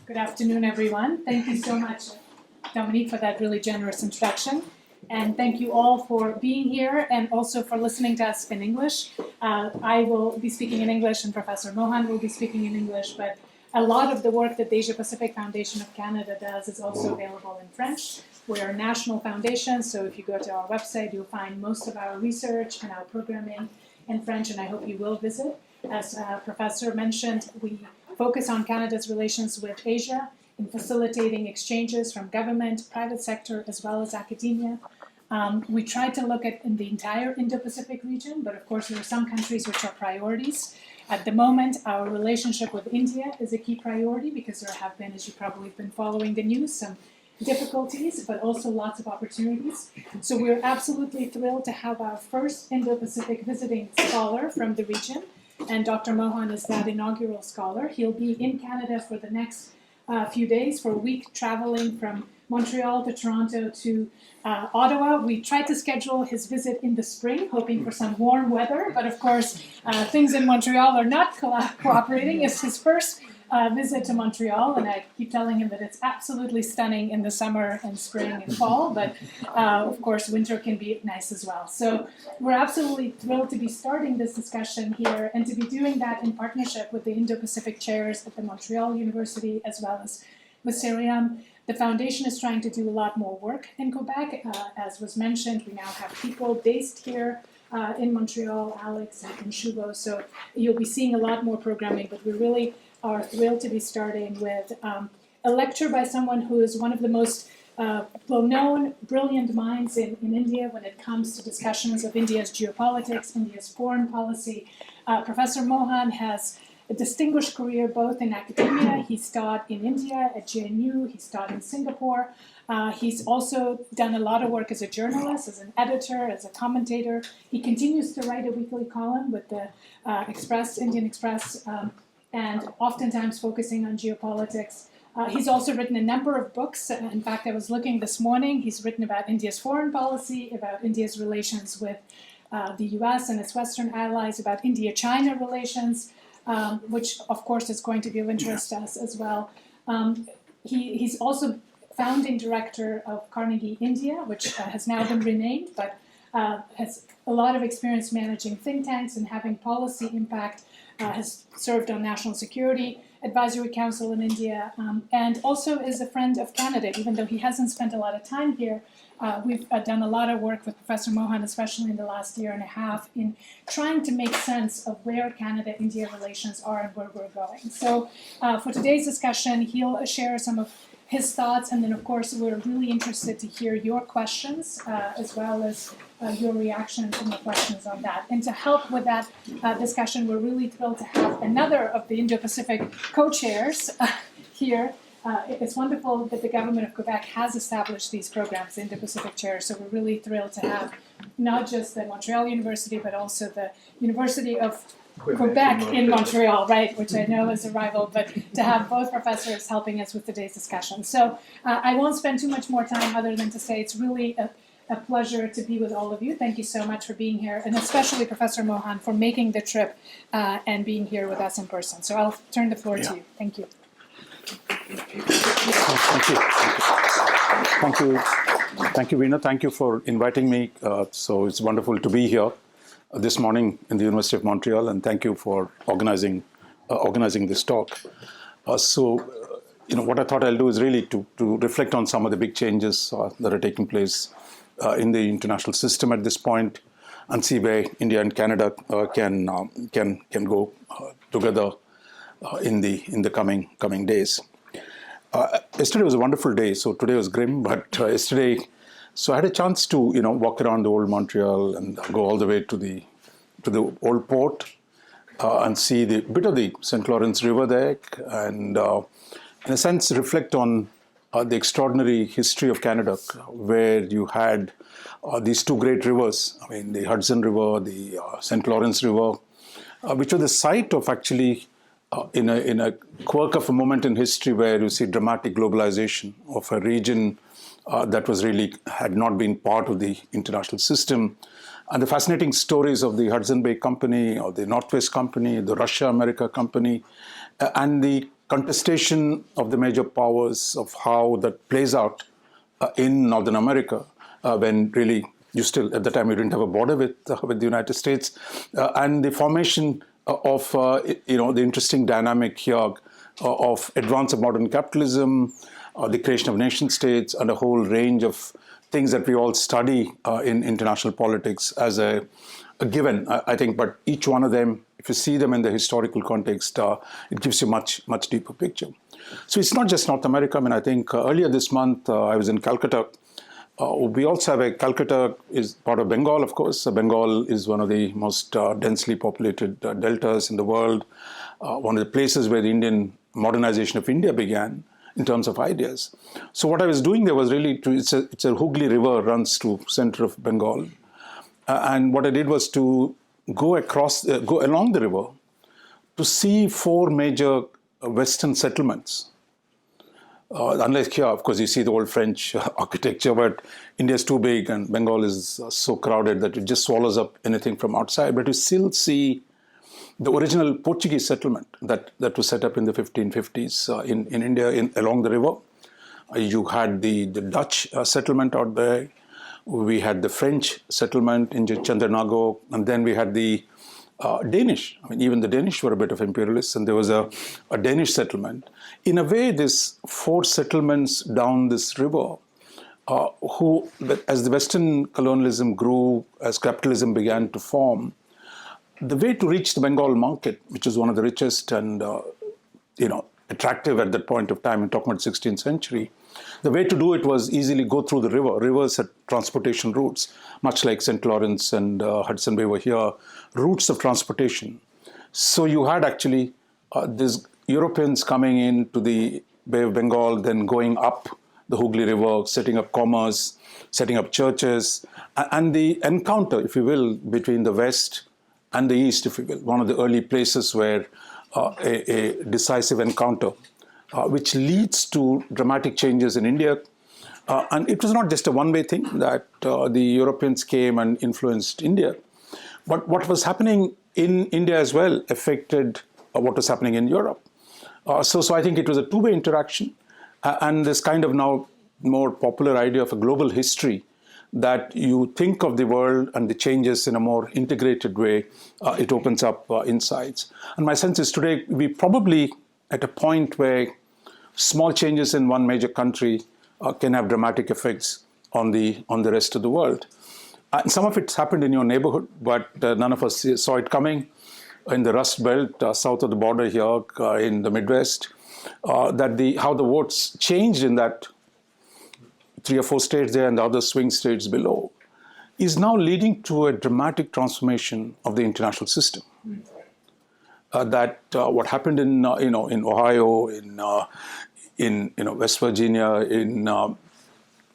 Good afternoon, everyone. Thank you so much, Dominique, for that really generous introduction. And thank you all for being here and also for listening to us in English. I will be speaking in English and Professor Mohan will be speaking in English, but a lot of the work that the Asia-Pacific Foundation of Canada does is also available in French. We're a national foundation, so if you go to our website, you'll find most of our research and our programming in French, and I hope you will visit. As Professor mentioned, we focus on Canada's relations with Asia in facilitating exchanges from government, private sector, as well as academia. We try to look at in the entire Indo-Pacific region, but of course there are some countries which are priorities. At the moment, our relationship with India is a key priority because there have been, as you probably have been following the news, some difficulties, but also lots of opportunities. So we're absolutely thrilled to have our first Indo-Pacific Visiting Scholar from the region. And Dr. Mohan is that inaugural scholar. He'll be in Canada for the next few days, for a week, traveling from Montreal to Toronto to Ottawa. We tried to schedule his visit in the spring, hoping for some warm weather, but of course things in Montreal are not cooperating. It's his first visit to Montreal, and I keep telling him that it's absolutely stunning in the summer and spring and fall, but of course winter can be nice as well. So we're absolutely thrilled to be starting this discussion here and to be doing that in partnership with the Indo-Pacific chairs at the Montreal University as well as with CERIAM. The foundation is trying to do a lot more work in Quebec. As was mentioned, we now have people based here in Montreal, Alex and Shubo, so you'll be seeing a lot more programming, but we really are thrilled to be starting with a lecture by someone who is one of the most well-known, brilliant minds in India when it comes to discussions of India's geopolitics, India's foreign policy. Professor Mohan has a distinguished career both in academia. He's taught in India at JNU, he's taught in Singapore. He's also done a lot of work as a journalist, as an editor, as a commentator. He continues to write a weekly column with the Indian Express, and oftentimes focusing on geopolitics. He's also written a number of books. In fact, I was looking this morning, he's written about India's foreign policy, about India's relations with the US and its Western allies, about India-China relations, which of course is going to be of interest to us as well. He's also founding director of Carnegie India, which has now been renamed, but has a lot of experience managing think tanks and having policy impact, has served on National Security Advisory Council in India, and also is a friend of Canada, even though he hasn't spent a lot of time here. We've done a lot of work with Professor Mohan, especially in the last year and a half, in trying to make sense of where Canada-India relations are and where we're going. So for today's discussion, he'll share some of his thoughts, and then of course we're really interested to hear your questions as well as your reactions and your questions on that. And to help with that discussion, we're really thrilled to have another of the Indo-Pacific co-chairs here. It's wonderful that the government of Quebec has established these programs, the Indo-Pacific chairs, so we're really thrilled to have not just the Montreal University, but also the University of Quebec in Montreal, right, which I know is a rival, but to have both professors helping us with today's discussion. So I won't spend too much more time other than to say it's really a pleasure to be with all of you. Thank you so much for being here, and especially Professor Mohan for making the trip and being here with us in person. So I'll turn the floor to you. Thank you. Thank you, Vina. Thank you for inviting me. So it's wonderful to be here this morning in the University of Montreal, and thank you for organizing this talk. What I thought I'll do is really to reflect on some of the big changes that are taking place in the international system at this point, and see where India and Canada can go together in the coming days. Yesterday was a wonderful day, so today was grim, but yesterday, so I had a chance to walk around the old Montreal and go all the way to the old port and see the bit of the St. Lawrence River there, and in a sense reflect on the extraordinary history of Canada, where you had these two great rivers, I mean the Hudson River, the St. Lawrence River, which were the site of actually in a quirk of a moment in history where you see dramatic globalization of a region that was really had not been part of the international system. And the fascinating stories of the Hudson Bay Company or the Northwest Company, the Russia-America Company, and the contestation of the major powers of how that plays out in Northern America, when really you still, at the time, you didn't have a border with the United States, and the formation of the interesting dynamic here of advance of modern capitalism, the creation of nation states, and a whole range of things that we all study in international politics as a given, I think. But each one of them, if you see them in the historical context, it gives you much deeper picture. So it's not just North America. I mean, I think earlier this month I was in Calcutta. We also have Calcutta is part of Bengal, of course. Bengal is one of the most densely populated deltas in the world, one of the places where the Indian modernization of India began in terms of ideas. So what I was doing there was really, it's a Hooghly River runs to center of Bengal. And what I did was to go along the river to see 4 major Western settlements. Unlike here, of course, you see the old French architecture, but India is too big and Bengal is so crowded that it just swallows up anything from outside. But you still see the original Portuguese settlement that was set up in the 1550s in India along the river. You had the Dutch settlement out there. We had the French settlement in Chandernagore, and then we had the Danish. I mean, even the Danish were a bit of imperialists, and there was a Danish settlement. In a way, these 4 settlements down this river, as the Western colonialism grew, as capitalism began to form, the way to reach the Bengal market, which is one of the richest and attractive at that point of time, I'm talking about 16th century, the way to do it was easily go through the river. Rivers had transportation routes, much like St. Lawrence and Hudson Bay were here, routes of transportation. So you had actually these Europeans coming into the Bay of Bengal, then going up the Hooghly River, setting up commerce, setting up churches, and the encounter, if you will, between the West and the East, if you will, one of the early places where a decisive encounter, which leads to dramatic changes in India. And it was not just a one-way thing that the Europeans came and influenced India, but what was happening in India as well affected what was happening in Europe. So I think it was a two-way interaction, and this kind of now more popular idea of a global history, that you think of the world and the changes in a more integrated way, it opens up insights. And my sense is today we probably at a point where small changes in one major country can have dramatic effects on the rest of the world. And some of it's happened in your neighborhood, but none of us saw it coming. In the Rust Belt, south of the border here in the Midwest, how the votes changed in that 3 or 4 states there and the other swing states below, is now leading to a dramatic transformation of the international system. What happened in Ohio, in West Virginia, in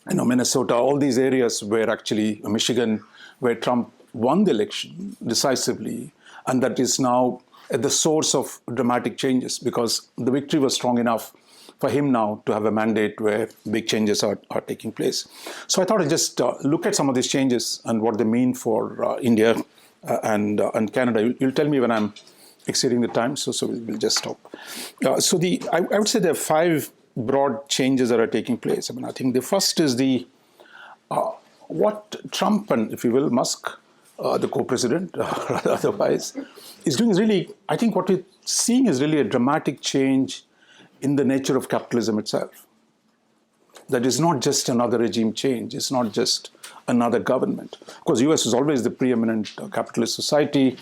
Minnesota, all these areas where actually Michigan, where Trump won the election decisively, and that is now at the source of dramatic changes because the victory was strong enough for him now to have a mandate where big changes are taking place. So I thought I'd just look at some of these changes and what they mean for India and Canada. You'll tell me when I'm exceeding the time, so we'll just stop. I would say there are 5 broad changes that are taking place. I mean, I think the first is what Trump and, if you will, Musk, the co-president, otherwise, is doing is really, I think what we're seeing is really a dramatic change in the nature of capitalism itself. That is not just another regime change. It's not just another government. Of course, the US was always the preeminent capitalist society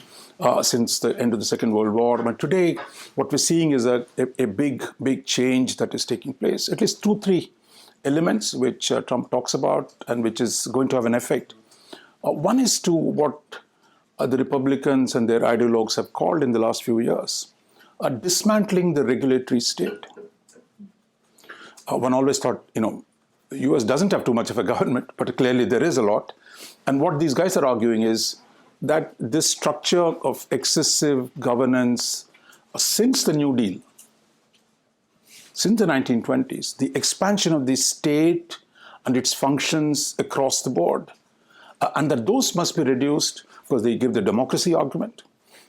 since the end of the Second World War. But today, what we're seeing is a big change that is taking place. At least 2-3 elements which Trump talks about and which is going to have an effect. One is to what the Republicans and their ideologues have called in the last few years, dismantling the regulatory state. One always thought, the US doesn't have too much of a government, but clearly there is a lot. And what these guys are arguing is that this structure of excessive governance since the New Deal, since the 1920s, the expansion of the state and its functions across the board, and that those must be reduced because they give the democracy argument.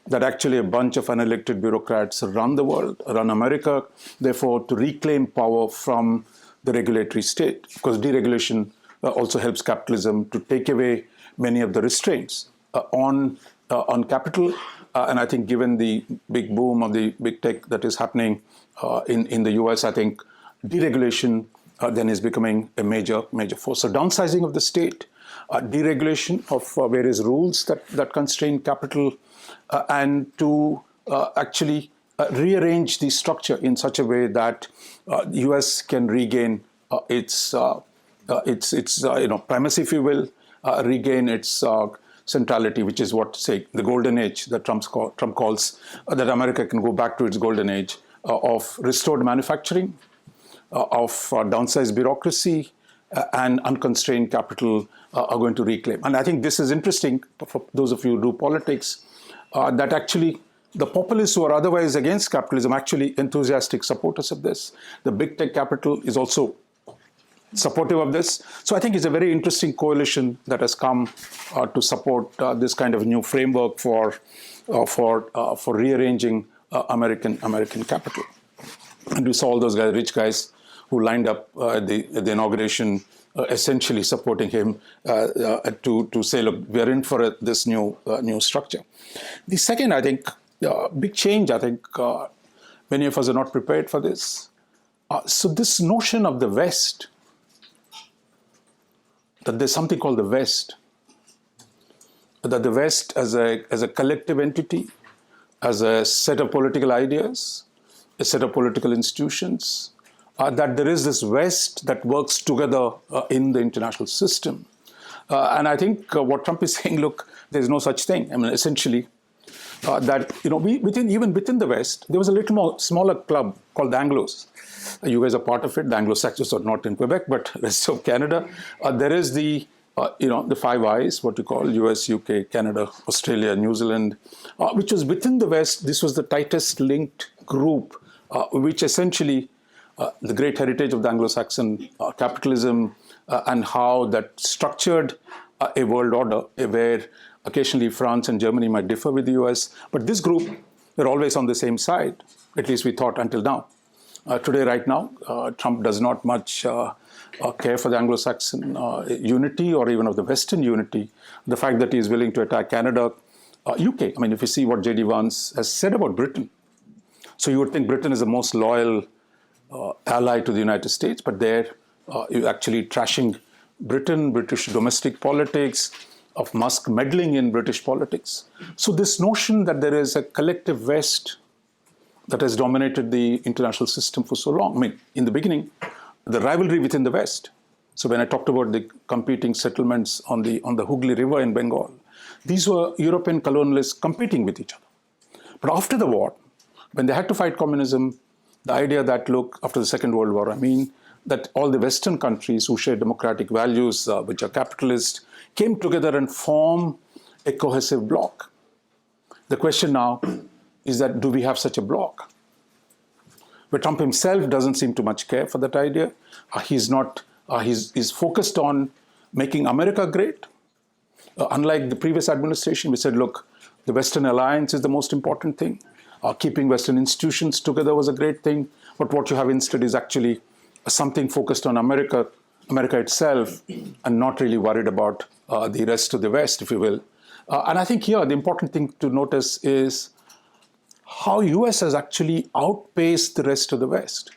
that actually a bunch of unelected bureaucrats run the world, run America, therefore to reclaim power from the regulatory state. Because deregulation also helps capitalism to take away many of the restraints on capital. And I think given the big boom of the big tech that is happening in the US, I think deregulation then is becoming a major force. So downsizing of the state, deregulation of various rules that constrain capital, and to actually rearrange the structure in such a way that the US can regain its primacy, if you will, regain its centrality, which is what, say, the golden age that Trump calls, that America can go back to its golden age of restored manufacturing, of downsized bureaucracy, and unconstrained capital are going to reclaim. And I think this is interesting for those of you who do politics, that actually the populists who are otherwise against capitalism are actually enthusiastic supporters of this. The big tech capital is also supportive of this. So I think it's a very interesting coalition that has come to support this kind of new framework for rearranging American capital. And we saw all those guys, rich guys, who lined up at the inauguration, essentially supporting him to say, look, we are in for this new structure. The second, I think, big change, I think many of us are not prepared for this. So this notion of the West, that there's something called the West, that the West as a collective entity, as a set of political ideas, a set of political institutions, that there is this West that works together in the international system. And I think what Trump is saying, look, there's no such thing. I mean, essentially, that even within the West, there was a little more smaller club called the Anglos. You guys are part of it. The Anglo-Saxons are not in Quebec, but rest of Canada. There is the Five Eyes, what you call US, UK, Canada, Australia, New Zealand, which was within the West. This was the tightest linked group, which essentially the great heritage of the Anglo-Saxon capitalism and how that structured a world order where occasionally France and Germany might differ with the US, but this group, they're always on the same side, at least we thought until now. Today, right now, Trump does not much care for the Anglo-Saxon unity or even of the Western unity. The fact that he is willing to attack Canada, UK, I mean, if you see what J.D. Vance has said about Britain, so you would think Britain is the most loyal ally to the United States, but there you're actually trashing Britain, British domestic politics, of Musk meddling in British politics. So this notion that there is a collective West that has dominated the international system for so long. I mean, in the beginning, the rivalry within the West. So when I talked about the competing settlements on the Hooghly River in Bengal, these were European colonialists competing with each other. But after the war, when they had to fight communism, the idea that, look, after the Second World War, I mean, that all the Western countries who share democratic values, which are capitalist, came together and formed a cohesive bloc. The question now is that, do we have such a bloc? But Trump himself doesn't seem to much care for that idea. He's focused on making America great. Unlike the previous administration, we said, look, the Western alliance is the most important thing. Keeping Western institutions together was a great thing. But what you have instead is actually something focused on America itself, and not really worried about the rest of the West, if you will. And I think here the important thing to notice is how US has actually outpaced the rest of the West.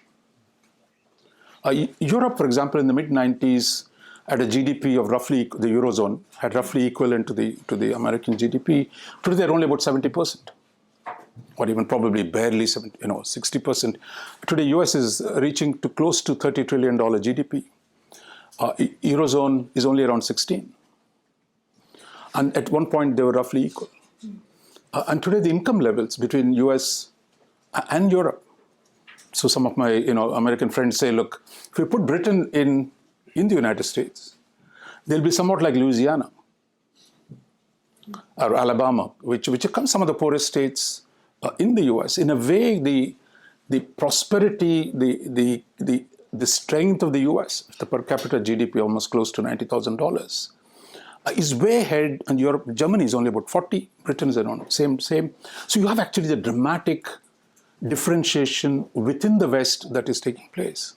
Europe, for example, in the mid-90s, had a GDP of roughly, the Eurozone had roughly equivalent to the American GDP. Today they're only about 70%, or even probably barely 60%. Today US is reaching to close to $30 trillion GDP. Eurozone is only around 16. And at one point they were roughly equal. And today the income levels between US and Europe. So some of my American friends say, look, if we put Britain in the United States, they'll be somewhat like Louisiana or Alabama, which are some of the poorest states in the US. In a way, the prosperity, the strength of the US, the per capita GDP almost close to $90,000. is way ahead, and Europe, Germany is only about 40, Britain is around same. So you have actually the dramatic differentiation within the West that is taking place.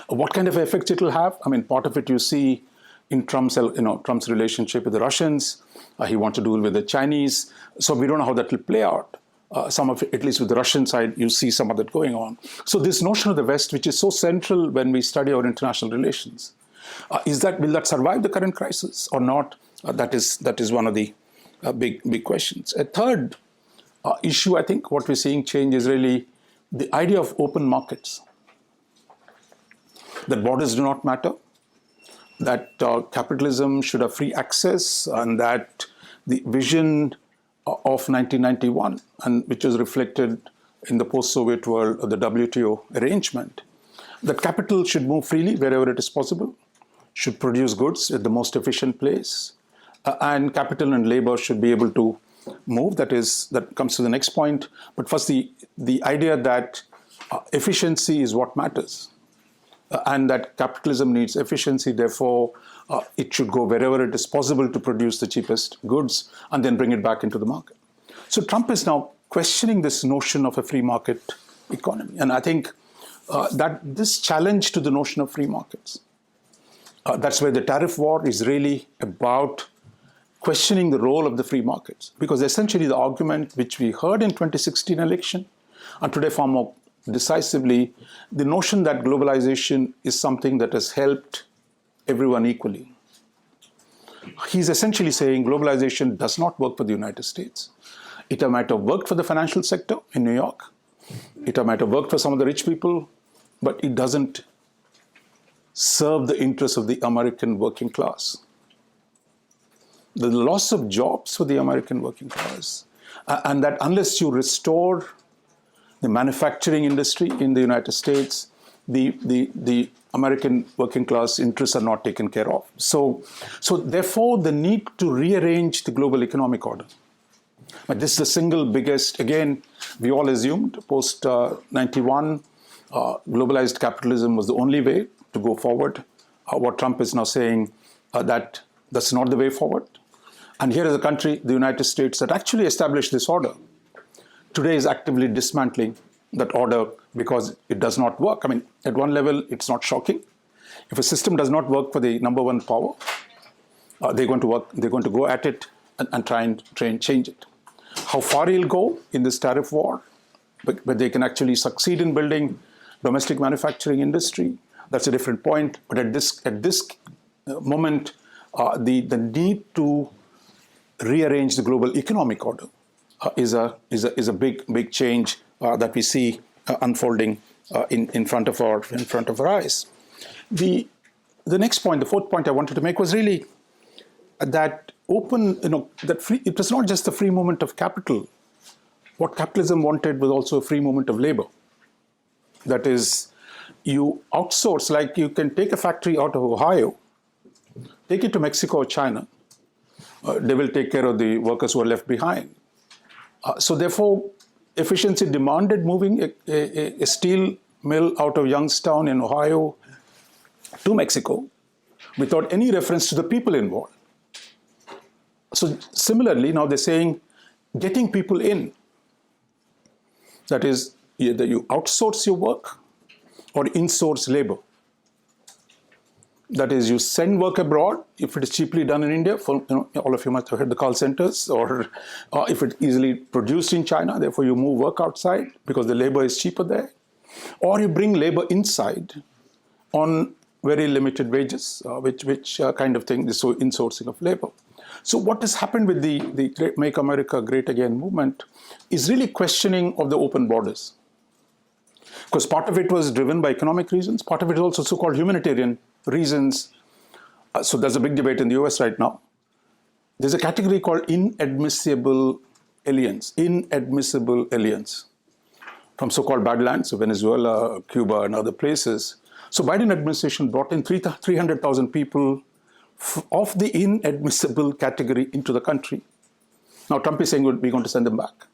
What kind of effects it will have? I mean, part of it you see in Trump's relationship with the Russians. He wants to deal with the Chinese. So we don't know how that will play out. Some of it, at least with the Russian side, you see some of that going on. So this notion of the West, which is so central when we study our international relations, will that survive the current crisis or not? That is one of the big questions. A third issue, I think, what we're seeing change is really the idea of open markets. That borders do not matter, that capitalism should have free access, and that the vision of 1991, and which was reflected in the post-Soviet world of the WTO arrangement, that capital should move freely wherever it is possible, should produce goods at the most efficient place, and capital and labor should be able to move. That comes to the next point. But first, the idea that efficiency is what matters. And that capitalism needs efficiency, therefore it should go wherever it is possible to produce the cheapest goods and then bring it back into the market. So Trump is now questioning this notion of a free market economy. And I think that this challenge to the notion of free markets, that's where the tariff war is really about questioning the role of the free markets. Because essentially the argument which we heard in 2016 election, and today far more decisively, the notion that globalization is something that has helped everyone equally. He's essentially saying globalization does not work for the United States. It might have worked for the financial sector in New York. It might have worked for some of the rich people, but it doesn't serve the interests of the American working class. The loss of jobs for the American working class, and that unless you restore the manufacturing industry in the United States, the American working class interests are not taken care of. So therefore, the need to rearrange the global economic order. But this is the single biggest, again, we all assumed post 91, globalized capitalism was the only way to go forward. What Trump is now saying, that's not the way forward. And here is a country, the United States, that actually established this order, today is actively dismantling that order because it does not work. I mean, at one level, it's not shocking. If a system does not work for the number one power, they're going to go at it and try and change it. How far he'll go in this tariff war, but they can actually succeed in building domestic manufacturing industry, that's a different point. But at this moment, the need to rearrange the global economic order is a big change that we see unfolding in front of our eyes. The next point, the fourth point I wanted to make was really that it was not just the free movement of capital. What capitalism wanted was also a free movement of labor. That is, you outsource, like you can take a factory out of Ohio, take it to Mexico or China. They will take care of the workers who are left behind. So therefore, efficiency demanded moving a steel mill out of Youngstown in Ohio to Mexico without any reference to the people involved. So similarly, now they're saying getting people in. That is, either you outsource your work or insource labor. That is, you send work abroad if it is cheaply done in India. All of you must have heard the call centers, or if it's easily produced in China, therefore you move work outside because the labor is cheaper there. Or you bring labor inside on very limited wages, which kind of thing, this insourcing of labor. So what has happened with the Make America Great Again movement is really questioning of the open borders. Because part of it was driven by economic reasons, part of it is also so-called humanitarian reasons. So there's a big debate in the US right now. There's a category called inadmissible aliens from so-called badlands, so Venezuela, Cuba, and other places. So Biden administration brought in 300,000 people of the inadmissible category into the country. Now Trump is saying we're going to send them back.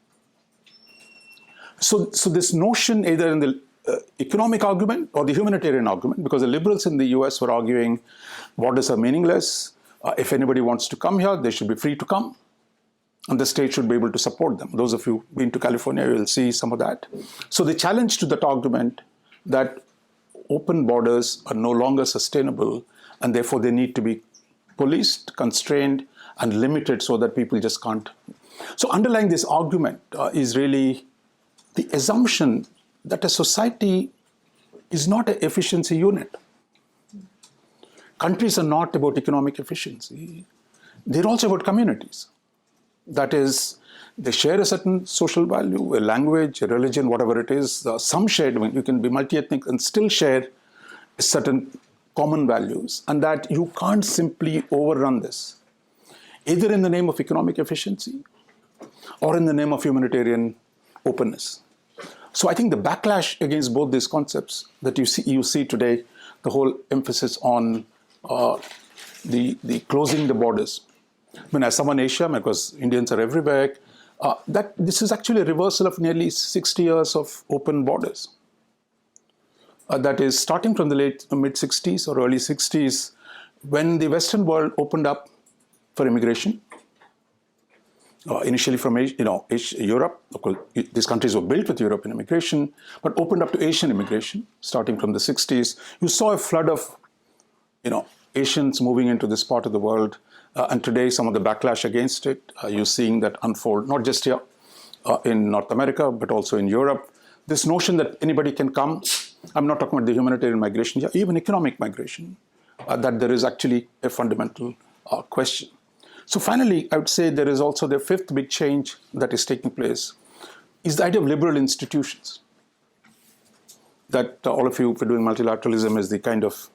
So this notion, either in the economic argument or the humanitarian argument, because the liberals in the US were arguing borders are meaningless, If anybody wants to come here, they should be free to come. And the state should be able to support them. Those of you who've been to California, you will see some of that. So the challenge to that argument that open borders are no longer sustainable and therefore they need to be policed, constrained, and limited so that people just can't. So underlying this argument is really the assumption that a society is not an efficiency unit. Countries are not about economic efficiency. They're also about communities. That is, they share a certain social value, a language, a religion, whatever it is. Some shared, you can be multi-ethnic and still share certain common values, and that you can't simply overrun this, either in the name of economic efficiency or in the name of humanitarian openness. So I think the backlash against both these concepts that you see today, the whole emphasis on the closing the borders. When as someone Asia, because Indians are everywhere, that this is actually a reversal of nearly 60 years of open borders. That is starting from the mid-60s or early 60s, when the Western world opened up for immigration. Initially from Europe, of course, these countries were built with European immigration, but opened up to Asian immigration, starting from the 60s. You saw a flood of Asians moving into this part of the world. And today, some of the backlash against it, you're seeing that unfold, not just here in North America, but also in Europe. This notion that anybody can come, I'm not talking about the humanitarian migration here, even economic migration, that there is actually a fundamental question. So finally, I would say there is also the fifth big change that is taking place, is the idea of liberal institutions. That all of you, for doing multilateralism, is the kind of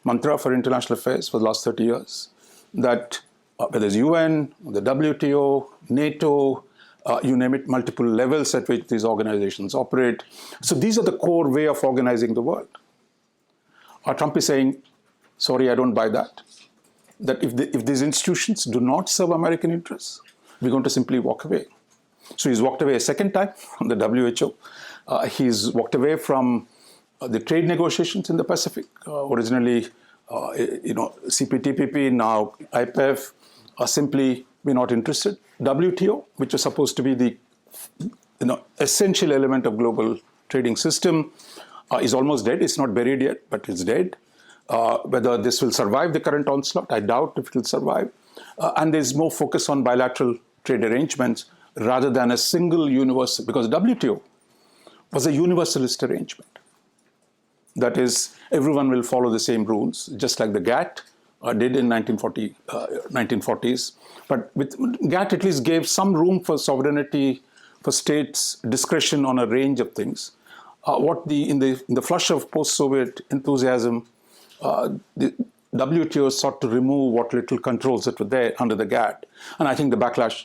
mantra for international affairs for the last 30 years. That whether it's UN, the WTO, NATO, you name it, multiple levels at which these organizations operate. So these are the core way of organizing the world. Trump is saying, sorry, I don't buy that. That if these institutions do not serve American interests, we're going to simply walk away. So he's walked away a second time from the WHO. He's walked away from the trade negotiations in the Pacific. Originally, CPTPP, now IPF, are simply we're not interested. WTO, which is supposed to be the essential element of global trading system, is almost dead. It's not buried yet, but it's dead. Whether this will survive the current onslaught, I doubt if it will survive. And there's more focus on bilateral trade arrangements rather than a single universal, because WTO was a universalist arrangement. That is, everyone will follow the same rules, just like the GATT did in 1940s. But with GATT at least gave some room for sovereignty, for states' discretion on a range of things. In the flush of post-Soviet enthusiasm, the WTO sought to remove what little controls that were there under the GATT. And I think the backlash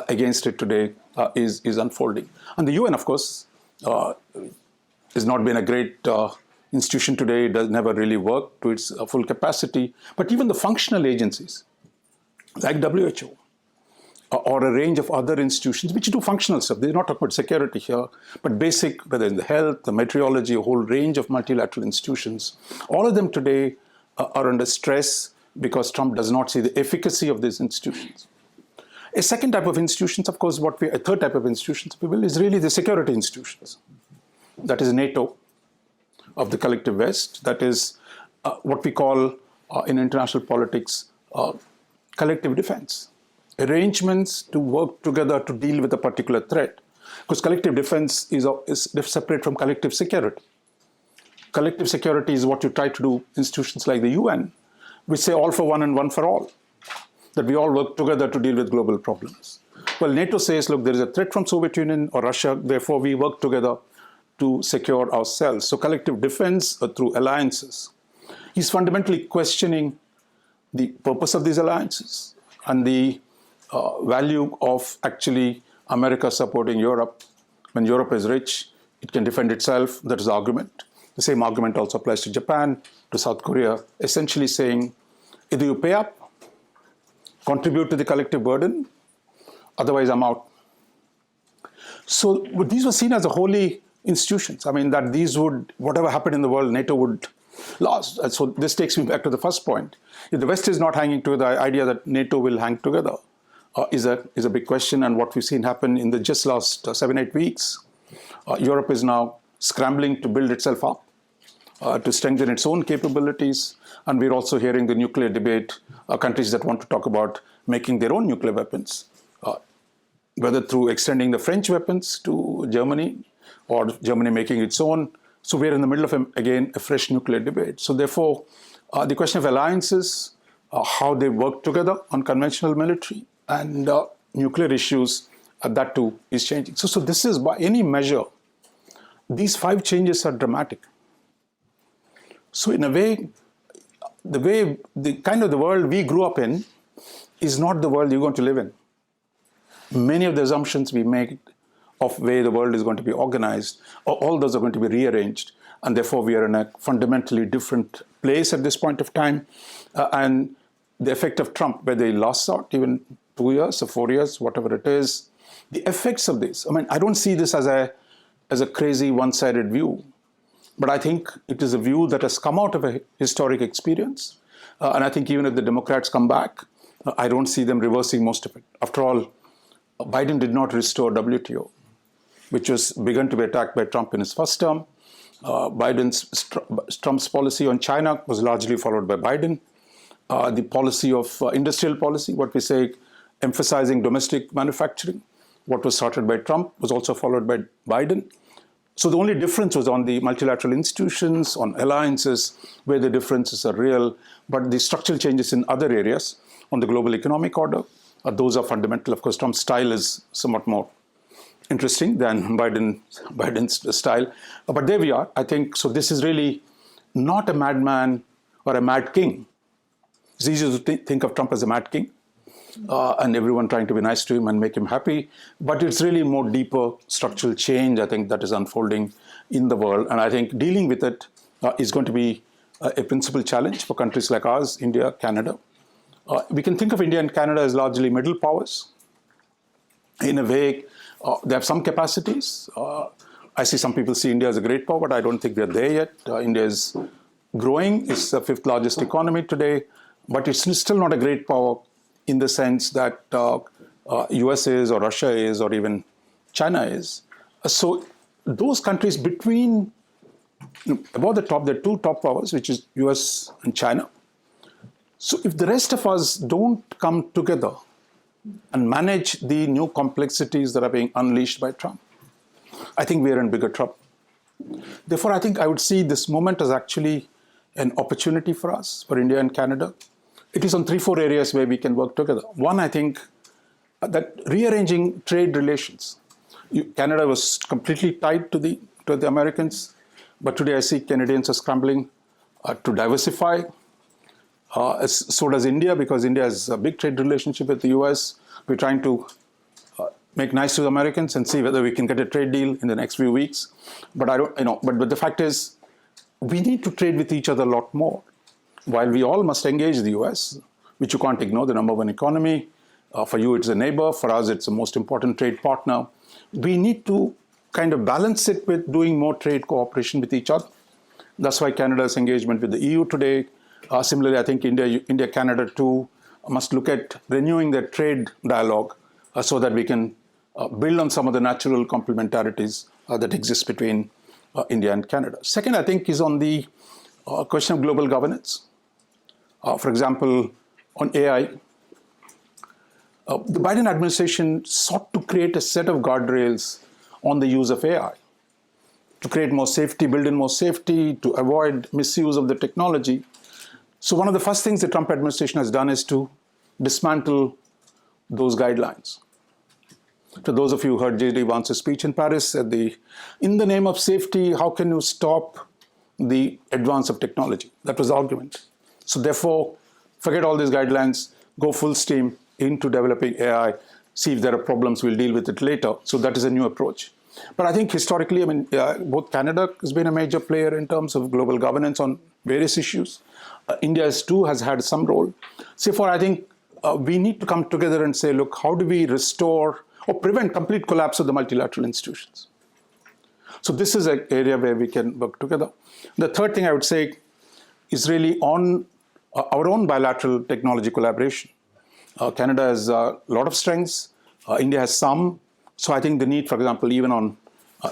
against it today is unfolding. And the UN, of course, has not been a great institution today. It does never really work to its full capacity. But even the functional agencies, like WHO, or a range of other institutions which do functional stuff. They're not talking about security here, but basic, whether in the health, the meteorology, a whole range of multilateral institutions. All of them today are under stress because Trump does not see the efficacy of these institutions. A second type of institutions, of course, a third type of institutions, if you will, is really the security institutions. That is NATO of the collective West. That is what we call in international politics collective defense. Arrangements to work together to deal with a particular threat. Because collective defense is separate from collective security. Collective security is what you try to do institutions like the UN, which say all for one and one for all. That we all work together to deal with global problems. Well, NATO says, look, there is a threat from Soviet Union or Russia, therefore we work together to secure ourselves. So collective defense through alliances. He's fundamentally questioning the purpose of these alliances and the value of actually America supporting Europe. When Europe is rich, it can defend itself. That is the argument. The same argument also applies to Japan, to South Korea, essentially saying either you pay up, contribute to the collective burden, otherwise I'm out. So these were seen as a holy institutions. I mean, that these would, whatever happened in the world, NATO would lost. So this takes me back to the first point. If the West is not hanging together, the idea that NATO will hang together is a big question. And what we've seen happen in the just last 7-8 weeks, Europe is now scrambling to build itself up, to strengthen its own capabilities. And we're also hearing the nuclear debate, countries that want to talk about making their own nuclear weapons, whether through extending the French weapons to Germany or Germany making its own. So we're in the middle of, again, a fresh nuclear debate. So therefore, the question of alliances, how they work together on conventional military and nuclear issues, that too is changing. So this is, by any measure, these 5 changes are dramatic. So in a way, the kind of the world we grew up in is not the world you're going to live in. Many of the assumptions we make of way the world is going to be organized, all those are going to be rearranged. And therefore, we are in a fundamentally different place at this point of time. And the effect of Trump, whether he lasts out even 2 years or 4 years, whatever it is, the effects of this, I mean, I don't see this as a crazy one-sided view. But I think it is a view that has come out of a historic experience. And I think even if the Democrats come back, I don't see them reversing most of it. After all, Biden did not restore WTO, which was begun to be attacked by Trump in his first term. Trump's policy on China was largely followed by Biden. The policy of industrial policy, what we say, emphasizing domestic manufacturing, what was started by Trump was also followed by Biden. So the only difference was on the multilateral institutions, on alliances, where the differences are real. But the structural changes in other areas, on the global economic order, those are fundamental. Of course, Trump's style is somewhat more interesting than Biden's style. But there we are, I think. So this is really not a madman or a mad king. It's easy to think of Trump as a mad king. And everyone trying to be nice to him and make him happy. But it's really more deeper structural change, I think, that is unfolding in the world. And I think dealing with it is going to be a principal challenge for countries like ours, India, Canada. We can think of India and Canada as largely middle powers. In a way, they have some capacities. I see some people see India as a great power, but I don't think they're there yet. India is growing. It's the 5th largest economy today, but it's still not a great power in the sense that US is, or Russia is, or even China is. So those countries between, above the top, there are 2 top powers, which is US and China. So if the rest of us don't come together and manage the new complexities that are being unleashed by Trump, I think we are in bigger trouble. Therefore, I think I would see this moment as actually an opportunity for us, for India and Canada. It is on 3-4 areas where we can work together. One, I think that rearranging trade relations. Canada was completely tied to the Americans, but today I see Canadians are scrambling to diversify. So does India, because India has a big trade relationship with the US. We're trying to make nice to the Americans and see whether we can get a trade deal in the next few weeks. But but the fact is, we need to trade with each other a lot more. While we all must engage the US, which you can't ignore, the number 1 economy, for you it's a neighbor, for us it's the most important trade partner, we need to kind of balance it with doing more trade cooperation with each other. That's why Canada's engagement with the EU today. Similarly, I think India, Canada too, must look at renewing their trade dialogue so that we can build on some of the natural complementarities that exist between India and Canada. Second, I think, is on the question of global governance. For example, on AI, the Biden administration sought to create a set of guardrails on the use of AI, to create more safety, build in more safety, to avoid misuse of the technology. So one of the first things the Trump administration has done is to dismantle those guidelines. To those of you who heard J.D. Vance's speech in Paris, said in the name of safety, how can you stop the advance of technology? That was the argument. So therefore, forget all these guidelines, go full steam into developing AI, see if there are problems, we'll deal with it later. So that is a new approach. But I think historically, both Canada has been a major player in terms of global governance on various issues. India too has had some role. Therefore, I think we need to come together and say, look, how do we restore or prevent complete collapse of the multilateral institutions? So this is an area where we can work together. The third thing I would say, is really on our own bilateral technology collaboration. Canada has a lot of strengths. India has some. So I think the need, for example, even on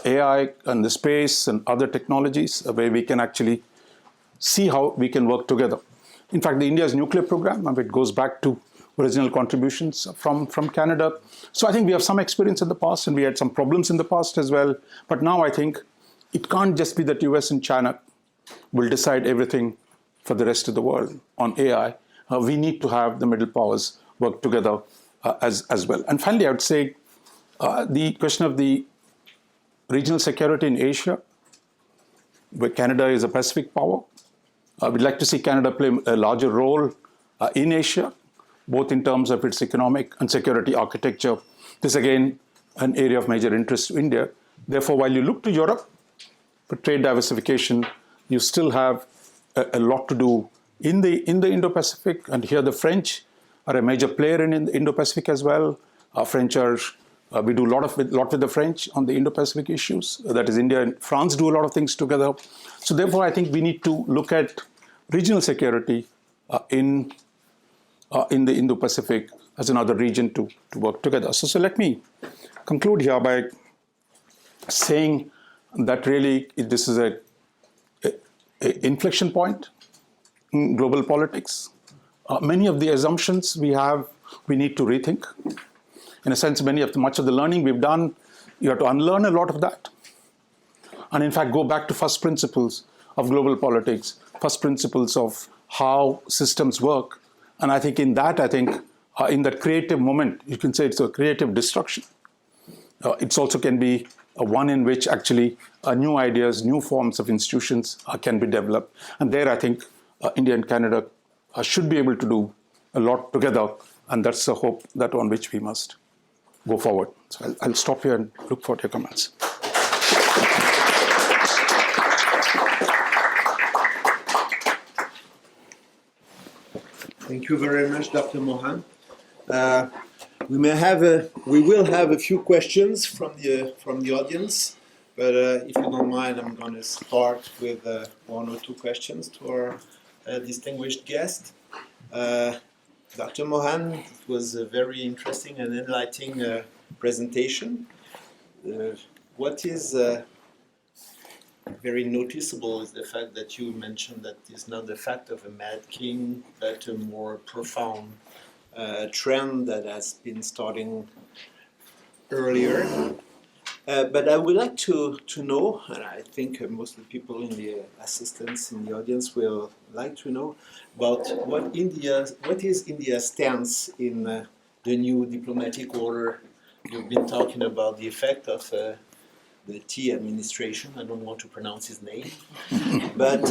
AI and the space and other technologies, where we can actually see how we can work together. In fact, India's nuclear program, it goes back to original contributions from Canada. So I think we have some experience in the past, and we had some problems in the past as well. But now I think it can't just be that US and China will decide everything for the rest of the world on AI. We need to have the middle powers work together as well. And finally, I would say the question of the regional security in Asia, where Canada is a Pacific power. We'd like to see Canada play a larger role in Asia, both in terms of its economic and security architecture. This, again, an area of major interest to India. Therefore, while you look to Europe for trade diversification, you still have a lot to do in the Indo-Pacific. And here the French are a major player in the Indo-Pacific as well. French are, we do a lot with the French on the Indo-Pacific issues. That is, India and France do a lot of things together. So therefore, I think we need to look at regional security in the Indo-Pacific as another region to work together. So let me conclude here by saying that really this is a inflection point in global politics. Many of the assumptions we have, we need to rethink. In a sense, much of the learning we've done, you have to unlearn a lot of that. And in fact, go back to first principles of global politics, first principles of how systems work. And I think in that creative moment, you can say it's a creative destruction. It also can be one in which actually new ideas, new forms of institutions can be developed. And there I think India and Canada should be able to do a lot together. And that's the hope that on which we must go forward. So I'll stop here and look for your comments. Thank you very much, Dr. Mohan. We will have a few questions from the audience, but if you don't mind, I'm going to start with one or two questions to our distinguished guest. Dr. Mohan, it was a very interesting and enlightening presentation. What is very noticeable is the fact that you mentioned that it's not the fact of a mad king, but a more profound trend that has been starting earlier. But I would like to know, and I think most of the people in the assistants in the audience will like to know, about what is India's stance in the new diplomatic order. You've been talking about the effect of the T administration. I don't want to pronounce his name, but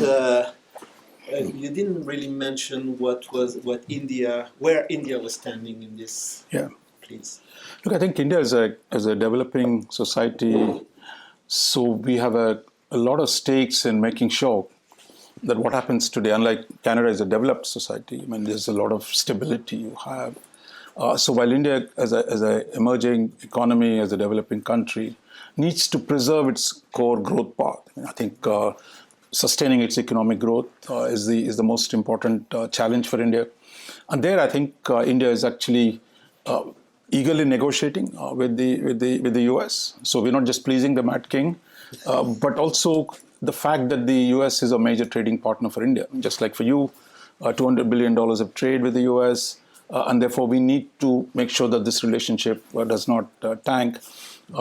you didn't really mention where India was standing in this. Yeah. Please. Look, I think India is a developing society, so we have a lot of stakes in making sure that what happens today, unlike Canada is a developed society, there's a lot of stability you have. So while India, as an emerging economy, as a developing country, needs to preserve its core growth path. I think sustaining its economic growth is the most important challenge for India. And there, I think India is actually eagerly negotiating with the US. So we're not just pleasing the Mad King, but also the fact that the US is a major trading partner for India. Just like for you, $200 billion of trade with the US, and therefore we need to make sure that this relationship does not tank.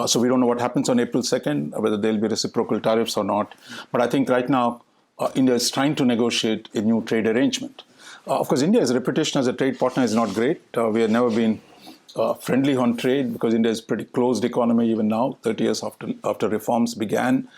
So we don't know what happens on April 2nd, whether there'll be reciprocal tariffs or not. But I think right now, India is trying to negotiate a new trade arrangement. Of course, India's reputation as a trade partner is not great. We have never been friendly on trade because India is a pretty closed economy even now, 30 years after reforms began.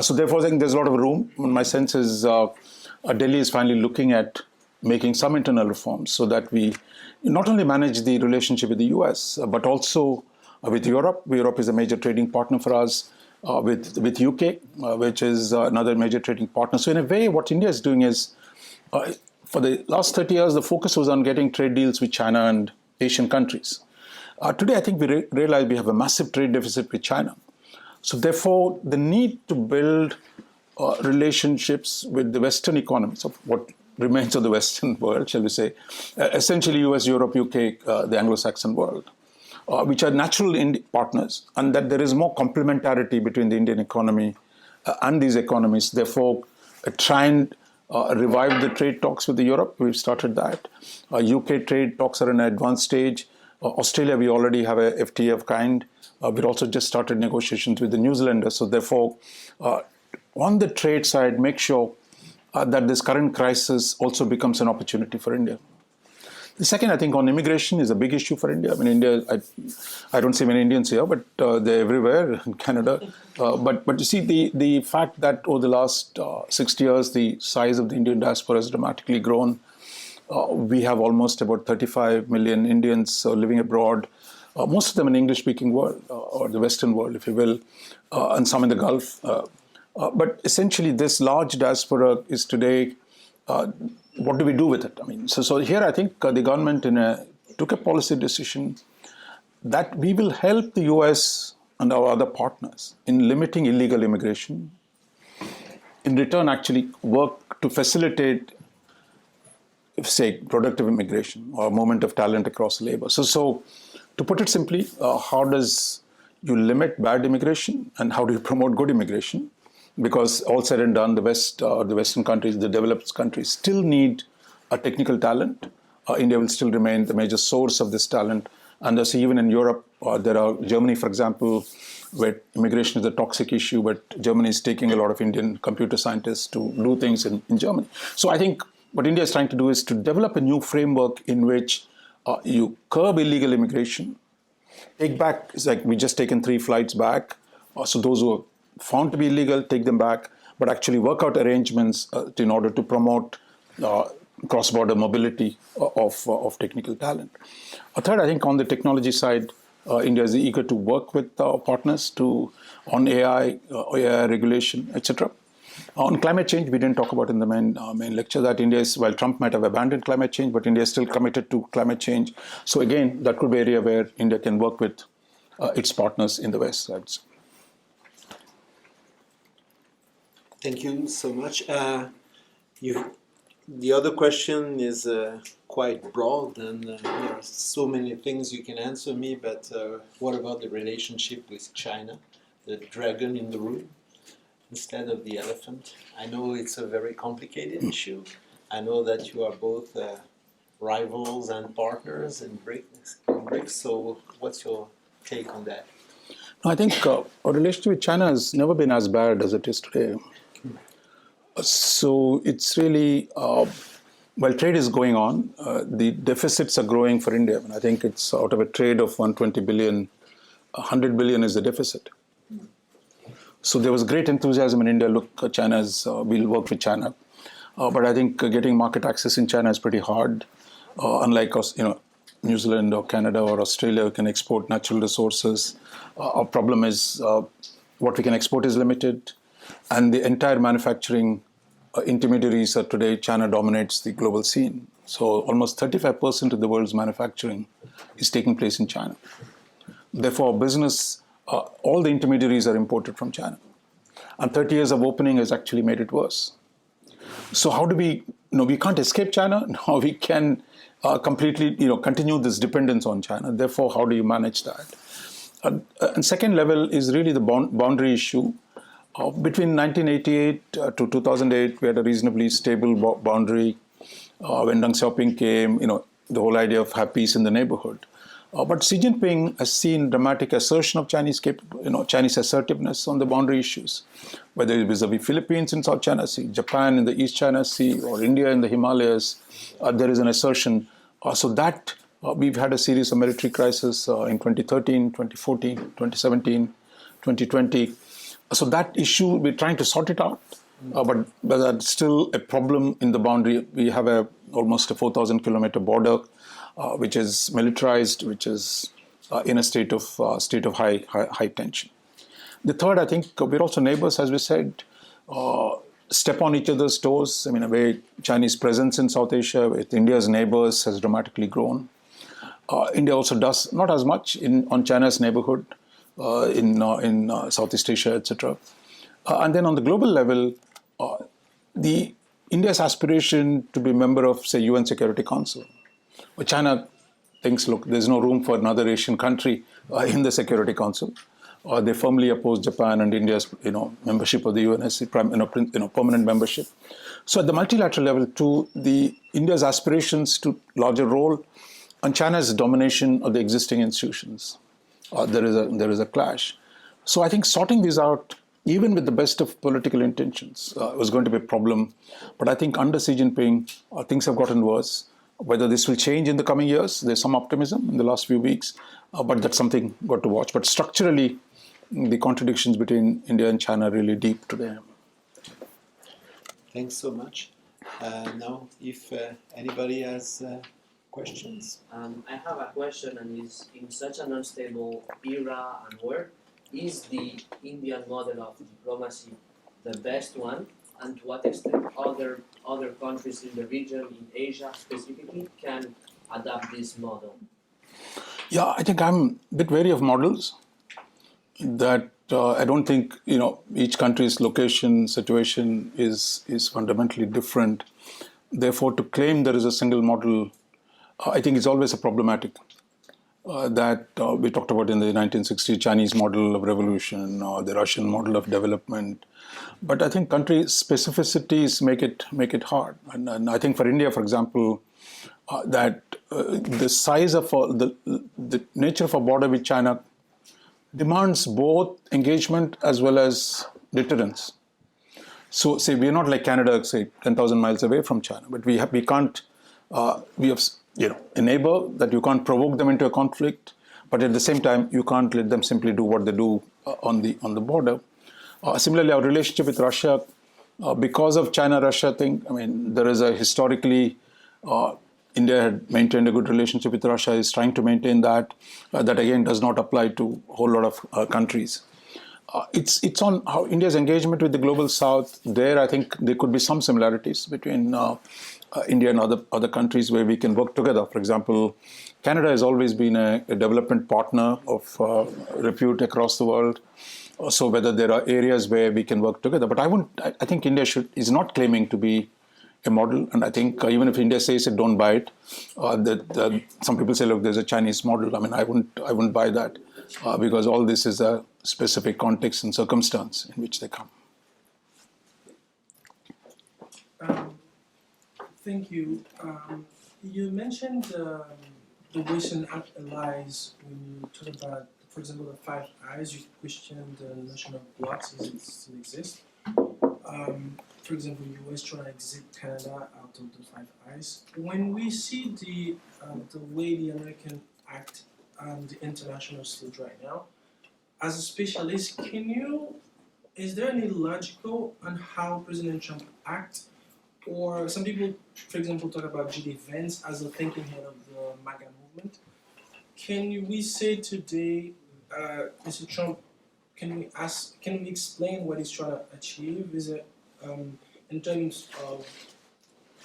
So therefore, I think there's a lot of room. My sense is Delhi is finally looking at making some internal reforms so that we not only manage the relationship with the US, but also with Europe. Europe is a major trading partner for us, with UK, which is another major trading partner. So in a way, what India is doing is, for the last 30 years, the focus was on getting trade deals with China and Asian countries. Today, I think we realize we have a massive trade deficit with China. So therefore, the need to build relationships with the Western economies, of what remains of the Western world, shall we say, essentially US, Europe, UK, the Anglo-Saxon world, which are natural partners, and that there is more complementarity between the Indian economy and these economies. Therefore, try and revive the trade talks with Europe. We've started that. UK trade talks are in an advanced stage. Australia, we already have a FTA of kind. We've also just started negotiations with the New Zealanders. So therefore, on the trade side, make sure that this current crisis also becomes an opportunity for India. The second, I think, on immigration is a big issue for India. I mean, India, I don't see many Indians here, but they're everywhere in Canada. But you see, the fact that over the last 60 years, the size of the Indian diaspora has dramatically grown. We have almost about 35 million Indians living abroad, most of them in English-speaking world, or the Western world, if you will, and some in the Gulf. But essentially, this large diaspora is today, what do we do with it? I mean, so here I think the government took a policy decision that we will help the US and our other partners in limiting illegal immigration. In return, actually work to facilitate, say, productive immigration or movement of talent across labor. So to put it simply, how does you limit bad immigration and how do you promote good immigration? Because all said and done, the West, the Western countries, the developed countries still need a technical talent. India will still remain the major source of this talent. And thus even in Europe, there are Germany, for example, where immigration is a toxic issue, but Germany is taking a lot of Indian computer scientists to do things in Germany. So I think what India is trying to do is to develop a new framework in which you curb illegal immigration, take back, it's like we just taken 3 flights back. So those who are found to be illegal, take them back, but actually work out arrangements in order to promote cross-border mobility of technical talent. A third, I think on the technology side, India is eager to work with partners on AI, AI regulation, etc. On climate change, we didn't talk about in the main lecture that India is, while Trump might have abandoned climate change, but India is still committed to climate change. So again, that could be an area where India can work with its partners in the West. Thank you so much. The other question is quite broad, and there are so many things you can answer me, but what about the relationship with China, the dragon in the room, instead of the elephant? I know it's a very complicated issue. I know that you are both rivals and partners in BRICS, so what's your take on that? I think our relationship with China has never been as bad as it is today. So it's really, while trade is going on, the deficits are growing for India. And I think it's out of a trade of 120 billion, 100 billion is the deficit. So there was great enthusiasm in India. Look, we'll work with China. But I think getting market access in China is pretty hard. Unlike us, New Zealand or Canada or Australia, we can export natural resources. Our problem is what we can export is limited. And the entire manufacturing intermediaries are today, China dominates the global scene. So almost 35% of the world's manufacturing is taking place in China. Therefore, business, all the intermediaries are imported from China. And 30 years of opening has actually made it worse. So how do we, we can't escape China. No, we can completely, continue this dependence on China. Therefore, how do you manage that? And second level is really the boundary issue. Between 1988 to 2008, we had a reasonably stable boundary. When Deng Xiaoping came, the whole idea of have peace in the neighborhood. But Xi Jinping has seen dramatic assertion of Chinese assertiveness on the boundary issues, whether it's vis-a-vis Philippines in South China Sea, Japan in the East China Sea, or India in the Himalayas. There is an assertion. So that we've had a series of military crises in 2013, 2014, 2017, 2020. So that issue, we're trying to sort it out, but that's still a problem in the boundary. We have almost a 4,000-kilometer border, which is militarized, which is in a state of high tension. The third, I think, we're also neighbors, as we said, step on each other's toes. I mean, a way Chinese presence in South Asia with India's neighbors has dramatically grown. India also does not as much on China's neighborhood. In Southeast Asia, etc. And then on the global level, the India's aspiration to be a member of, say, UN Security Council. But China thinks, look, there's no room for another Asian country in the Security Council. They firmly oppose Japan and India's, membership of the UNSC, permanent membership. So at the multilateral level, too, India's aspirations to larger role and China's domination of the existing institutions, there is a clash. So I think sorting these out, even with the best of political intentions, was going to be a problem. But I think under Xi Jinping, things have gotten worse. Whether this will change in the coming years, there's some optimism in the last few weeks, but that's something got to watch. But structurally, the contradictions between India and China are really deep today. Thanks so much. Now, if anybody has questions. I have a question, and is in such an unstable era and world, is the Indian model of diplomacy the best one, and to what extent other countries in the region, in Asia specifically, can adapt this model? Yeah, I think I'm a bit wary of models. That I don't think each country's location situation is fundamentally different. Therefore, to claim there is a single model, I think it's always a problematic. That we talked about in the 1960s Chinese model of revolution or the Russian model of development. But I think country specificities make it hard. And I think for India, for example, that the size of the nature of a border with China demands both engagement as well as deterrence. So, say we are not like Canada, say 10,000 miles away from China, but we have a neighbor that you can't provoke them into a conflict, but at the same time you can't let them simply do what they do on the border. Similarly, our relationship with Russia, because of China-Russia thing, I mean, there is a historically India had maintained a good relationship with Russia, is trying to maintain that. That again does not apply to a whole lot of countries. It's on how India's engagement with the global South. There, I think there could be some similarities between India and other countries where we can work together. For example, Canada has always been a development partner of repute across the world. So whether there are areas where we can work together, but I think India is not claiming to be a model, and I think even if India says it, don't buy it. Some people say, look, there's a Chinese model. I mean, I wouldn't buy that because all this is a specific context and circumstance in which they come. Thank you. You mentioned the recent allies when you talk about, for example, the Five Eyes. You questioned the notion of blocks. Does it still exist? For example, US trying to exit Canada out of the Five Eyes. When we see the way the American act and the international stage right now, as a specialist, is there any logical on how President Trump acts? Or some people, for example, talk about J.D. Vance as a thinking head of the MAGA movement. Can we say today, Mr. Trump, can we explain what he's trying to achieve? Is it in terms of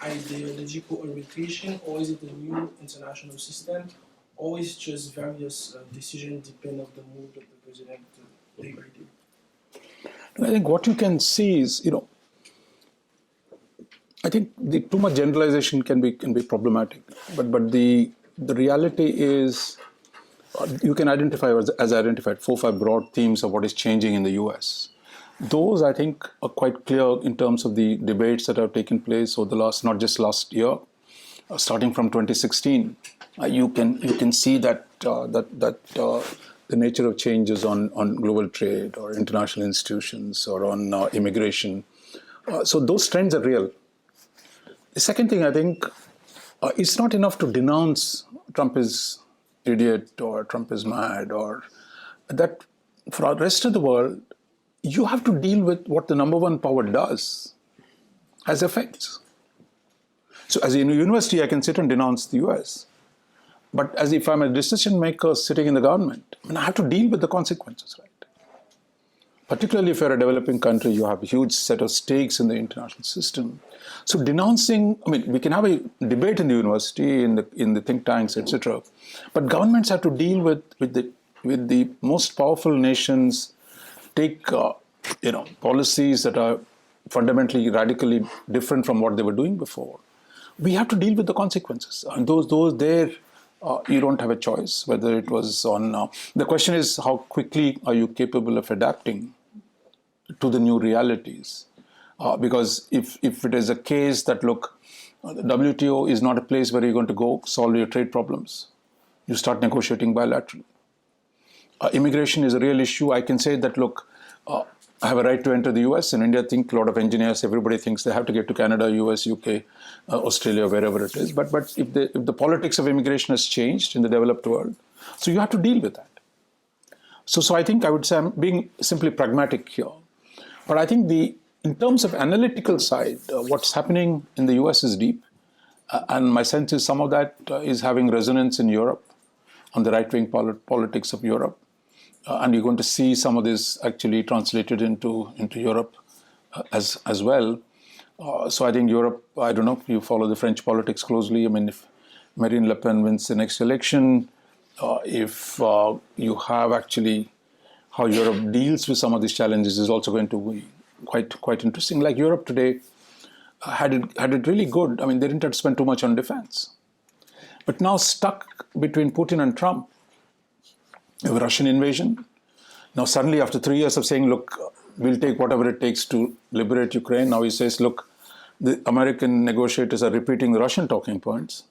ideological orientation, or is it the new international system, or is it just various decisions depending on the mood of the president day by day? I think what you can see is, I think too much generalization can be problematic. But the reality is, you can identify, as I identified, 4 or 5 broad themes of what is changing in the US. Those, I think, are quite clear in terms of the debates that have taken place over the not just last year, starting from 2016. You can see that the nature of changes on global trade or international institutions or on immigration. So those trends are real. The second thing, I think, it's not enough to denounce Trump is idiot or Trump is mad, or that for the rest of the world, you have to deal with what the number one power does as effects. So as a university, I can sit and denounce the US. But as if I'm a decision maker sitting in the government, I have to deal with the consequences, right? Particularly if you're a developing country, you have a huge set of stakes in the international system. So denouncing, we can have a debate in the university, in the think tanks, etc. But governments have to deal with the most powerful nations, take policies that are fundamentally, radically different from what they were doing before, we have to deal with the consequences. And those there, you don't have a choice. Whether it was on the question is how quickly are you capable of adapting to the new realities? Because if it is a case that look, the WTO is not a place where you're going to go solve your trade problems, you start negotiating bilaterally. Immigration is a real issue. I can say that look, I have a right to enter the US. In India, I think a lot of engineers, everybody thinks they have to get to Canada, US, UK, Australia, wherever it is. But if the politics of immigration has changed in the developed world, so you have to deal with that. So I think I would say I'm being simply pragmatic here. But I think in terms of analytical side, what's happening in the US is deep. And my sense is some of that is having resonance in Europe, on the right-wing politics of Europe. And you're going to see some of this actually translated into Europe as well. So I think Europe, I don't know, you follow the French politics closely. I mean, if Marine Le Pen wins the next election, if you have actually how Europe deals with some of these challenges is also going to be quite interesting. Like Europe today had it really good. I mean, they didn't have to spend too much on defense. But now stuck between Putin and Trump, a Russian invasion. Now suddenly after 3 years of saying, look, we'll take whatever it takes to liberate Ukraine, now he says, look, the American negotiators are repeating the Russian talking points.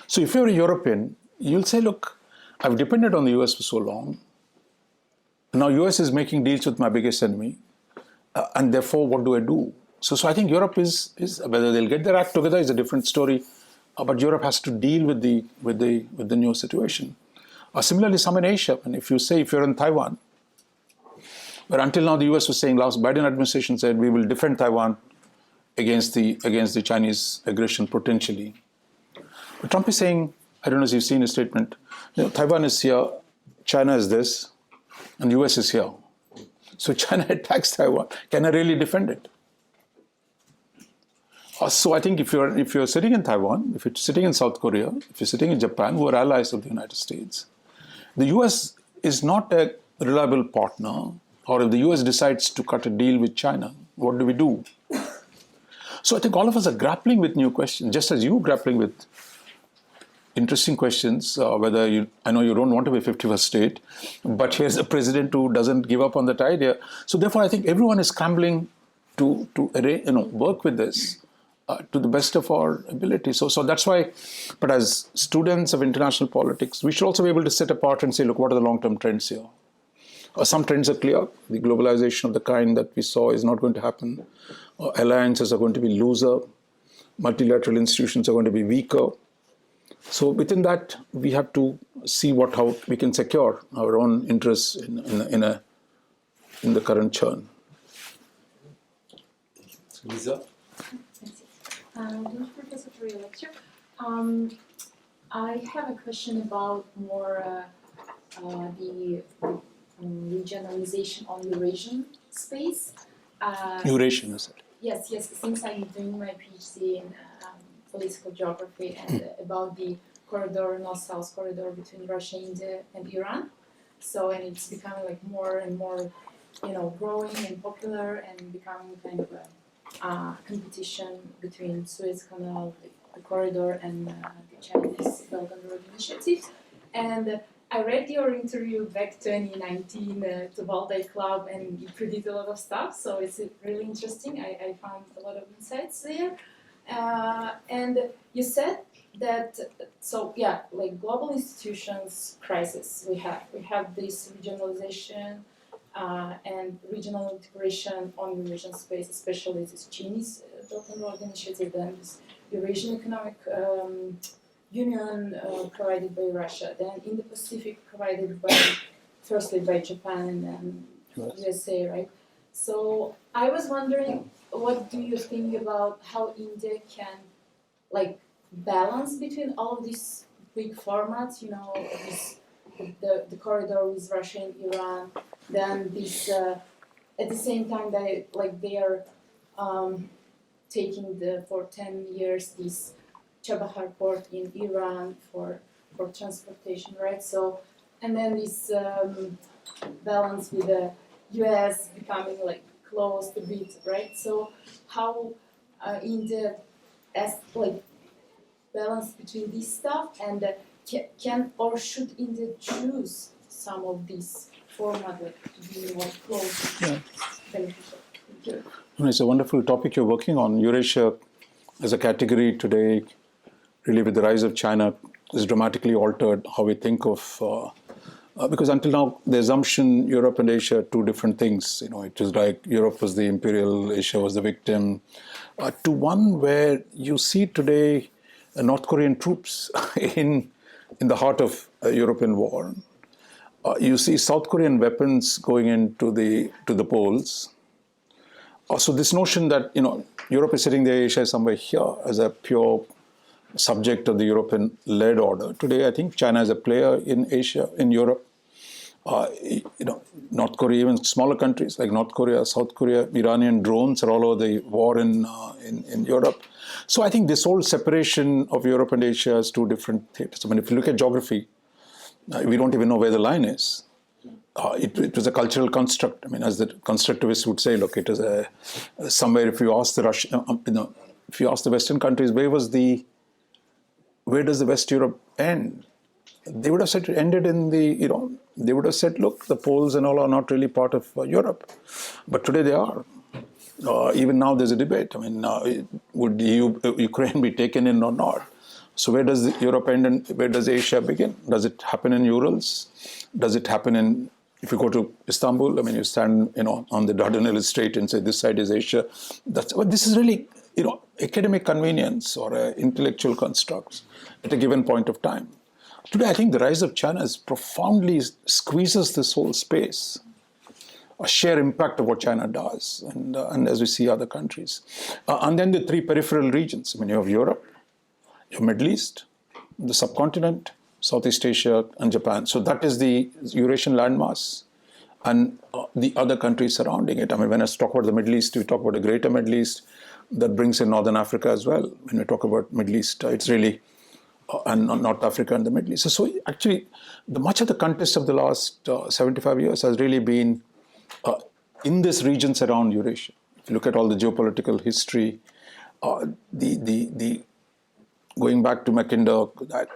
So if you're a European, you'll say, look, I've depended on the US for so long. Now US is making deals with my biggest enemy. And therefore, what do I do? So I think Europe is whether they'll get their act together is a different story. But Europe has to deal with the new situation. Similarly, some in Asia. And if you're in Taiwan, where until now the US was saying, last Biden administration said we will defend Taiwan against the Chinese aggression potentially. But Trump is saying, I don't know if you've seen his statement, Taiwan is here, China is this, and US is here. So China attacks Taiwan. Can I really defend it? So I think if you're sitting in Taiwan, if you're sitting in South Korea, if you're sitting in Japan, who are allies of the United States, the US is not a reliable partner. Or if the US decides to cut a deal with China, what do we do? So I think all of us are grappling with new questions, just as you're grappling with interesting questions, I know you don't want to be 51st state, but here's a president who doesn't give up on that idea. So therefore, I think everyone is scrambling to work with this to the best of our ability. So that's why, but as students of international politics, we should also be able to sit apart and say, look, what are the long-term trends here? Some trends are clear. The globalization of the kind that we saw is not going to happen. Alliances are going to be looser. Multilateral institutions are going to be weaker. So within that, we have to see how we can secure our own interests in the current churn. Lisa? Thank you, Professor, for your lecture. I have a question about more the regionalization on Eurasian space. Eurasian, is it? Yes. Since I'm doing my PhD in political geography and about the corridor, north-south corridor between Russia, India, and Iran. So, and it's becoming like more and more, growing and popular and becoming kind of a competition between Suez Canal, the corridor, and the Chinese Belt and Road Initiative. And I read your interview back 2019 to Valdai Club, and you predicted a lot of stuff. So it's really interesting. I found a lot of insights there. And you said that, like global institutions crisis we have this regionalization and regional integration on Eurasian space, especially this Chinese Belt and Road Initiative, then this Eurasian Economic Union provided by Russia, then Indo-Pacific provided firstly by Japan and then USA, right? So I was wondering, what do you think about how India can balance between all of these big formats, the corridor with Russia and Iran, then this at the same time they are taking for 10 years this Chabahar port in Iran for transportation, right? So, and then this balance with the US becoming closed a bit, right? So how in the balance between this stuff and can or should India choose some of these format to be more close, beneficial? Thank you. It's a wonderful topic you're working on. Eurasia as a category today, really with the rise of China, has dramatically altered how we think of, because until now, the assumption Europe and Asia are two different things. It was like Europe was the imperial, Asia was the victim, to one where you see today North Korean troops in the heart of a European war. You see South Korean weapons going into the poles. So this notion that Europe is sitting there, Asia is somewhere here as a pure subject of the European-led order. Today, I think China is a player in Asia, in Europe. North Korea, even smaller countries like North Korea, South Korea, Iranian drones are all over the war in Europe. So I think this whole separation of Europe and Asia is two different theaters. I mean, if you look at geography, we don't even know where the line is. It was a cultural construct. I mean, as the constructivists would say, look, it was somewhere. If you ask if you ask the Western countries, where does the West Europe end? They would have said it ended in they would have said, look, the Poles and all are not really part of Europe. But today they are. Even now there's a debate. I mean, would Ukraine be taken in or not? So where does Europe end and where does Asia begin? Does it happen in Urals? Does it happen if you go to Istanbul, I mean, you stand, on the Dardanelles Strait and say this side is Asia. This is really, academic convenience or intellectual constructs at a given point of time. Today, I think the rise of China profoundly squeezes this whole space, a sheer impact of what China does, and as we see other countries. And then the three peripheral regions. I mean, you have Europe, you have Middle East, the subcontinent, Southeast Asia, and Japan. So that is the Eurasian landmass and the other countries surrounding it. I mean, when I talk about the Middle East, we talk about the greater Middle East. That brings in Northern Africa as well. When we talk about Middle East, it's really, and North Africa and the Middle East. So actually, much of the context of the last 75 years has really been in this regions around Eurasia. If you look at all the geopolitical history, the going back to Mackinder, that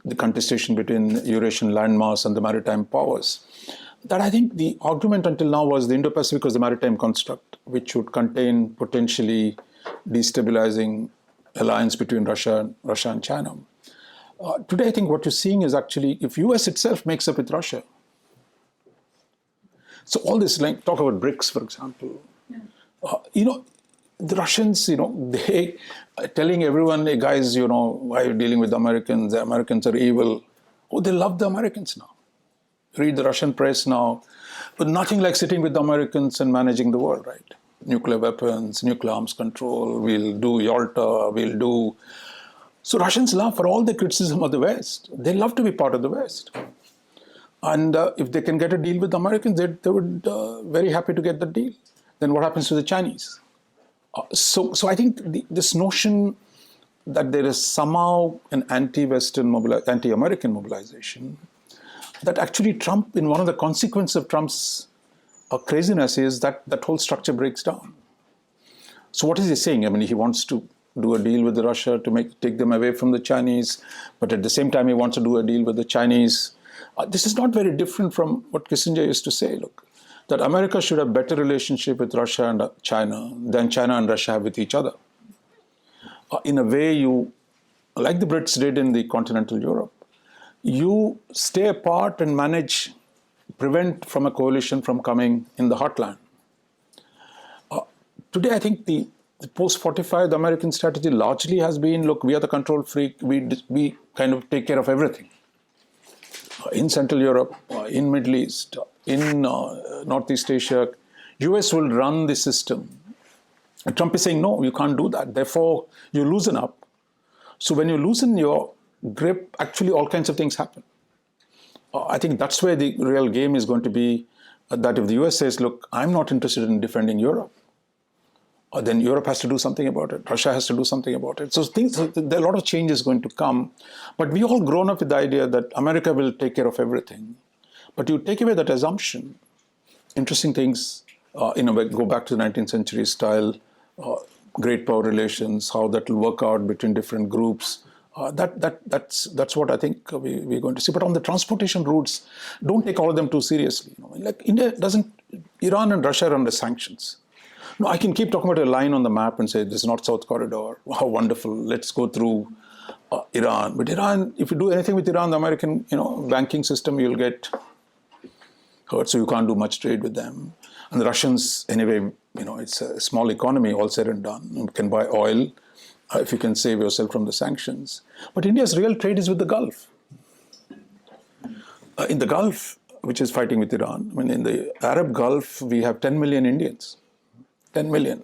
the contestation between Eurasian landmass and the maritime powers, that I think the argument until now was the Indo-Pacific was the maritime construct, which would contain potentially destabilizing alliance between Russia and China. Today, I think what you're seeing is actually if US itself makes up with Russia. So all this, like talk about BRICS, for example. The Russians, they telling everyone, hey guys, why are you dealing with the Americans? The Americans are evil. Oh, they love the Americans now. Read the Russian press now. But nothing like sitting with the Americans and managing the world, right? Nuclear weapons, nuclear arms control, we'll do Yalta, we'll do... So Russians love, for all the criticism of the West, they love to be part of the West. And if they can get a deal with the Americans, they would very happy to get the deal. Then what happens to the Chinese? So I think this notion that there is somehow an anti-American mobilization, that actually Trump, in one of the consequences of Trump's craziness is that whole structure breaks down. So what is he saying? I mean, he wants to do a deal with Russia to take them away from the Chinese, but at the same time he wants to do a deal with the Chinese. This is not very different from what Kissinger used to say, look, that America should have better relationship with Russia and China than China and Russia have with each other. In a way, you, like the Brits did in the continental Europe, you stay apart and prevent from a coalition from coming in the heartland. Today, I think the post-45, the American strategy largely has been, look, we are the control freak, we kind of take care of everything. In Central Europe, in Middle East, in Northeast Asia, US will run the system. And Trump is saying, no, you can't do that. Therefore, you loosen up. So when you loosen your grip, actually all kinds of things happen. I think that's where the real game is going to be, that if the US says, look, I'm not interested in defending Europe, then Europe has to do something about it. Russia has to do something about it. So there are a lot of changes going to come. But we all grown up with the idea that America will take care of everything. But you take away that assumption, interesting things in a way, go back to the 19th century style, great power relations, how that will work out between different groups. That's what I think we're going to see. But on the transportation routes, don't take all of them too seriously. Like India Iran and Russia are under sanctions. No, I can keep talking about a line on the map and say this is North-South corridor. How wonderful! Let's go through Iran. But Iran, if you do anything with Iran, the American banking system, you'll get hurt. So you can't do much trade with them. And the Russians, anyway, it's a small economy, all said and done. You can buy oil if you can save yourself from the sanctions. But India's real trade is with the Gulf. In the Gulf, which is fighting with Iran, in the Arab Gulf, we have 10 million Indians. 10 million.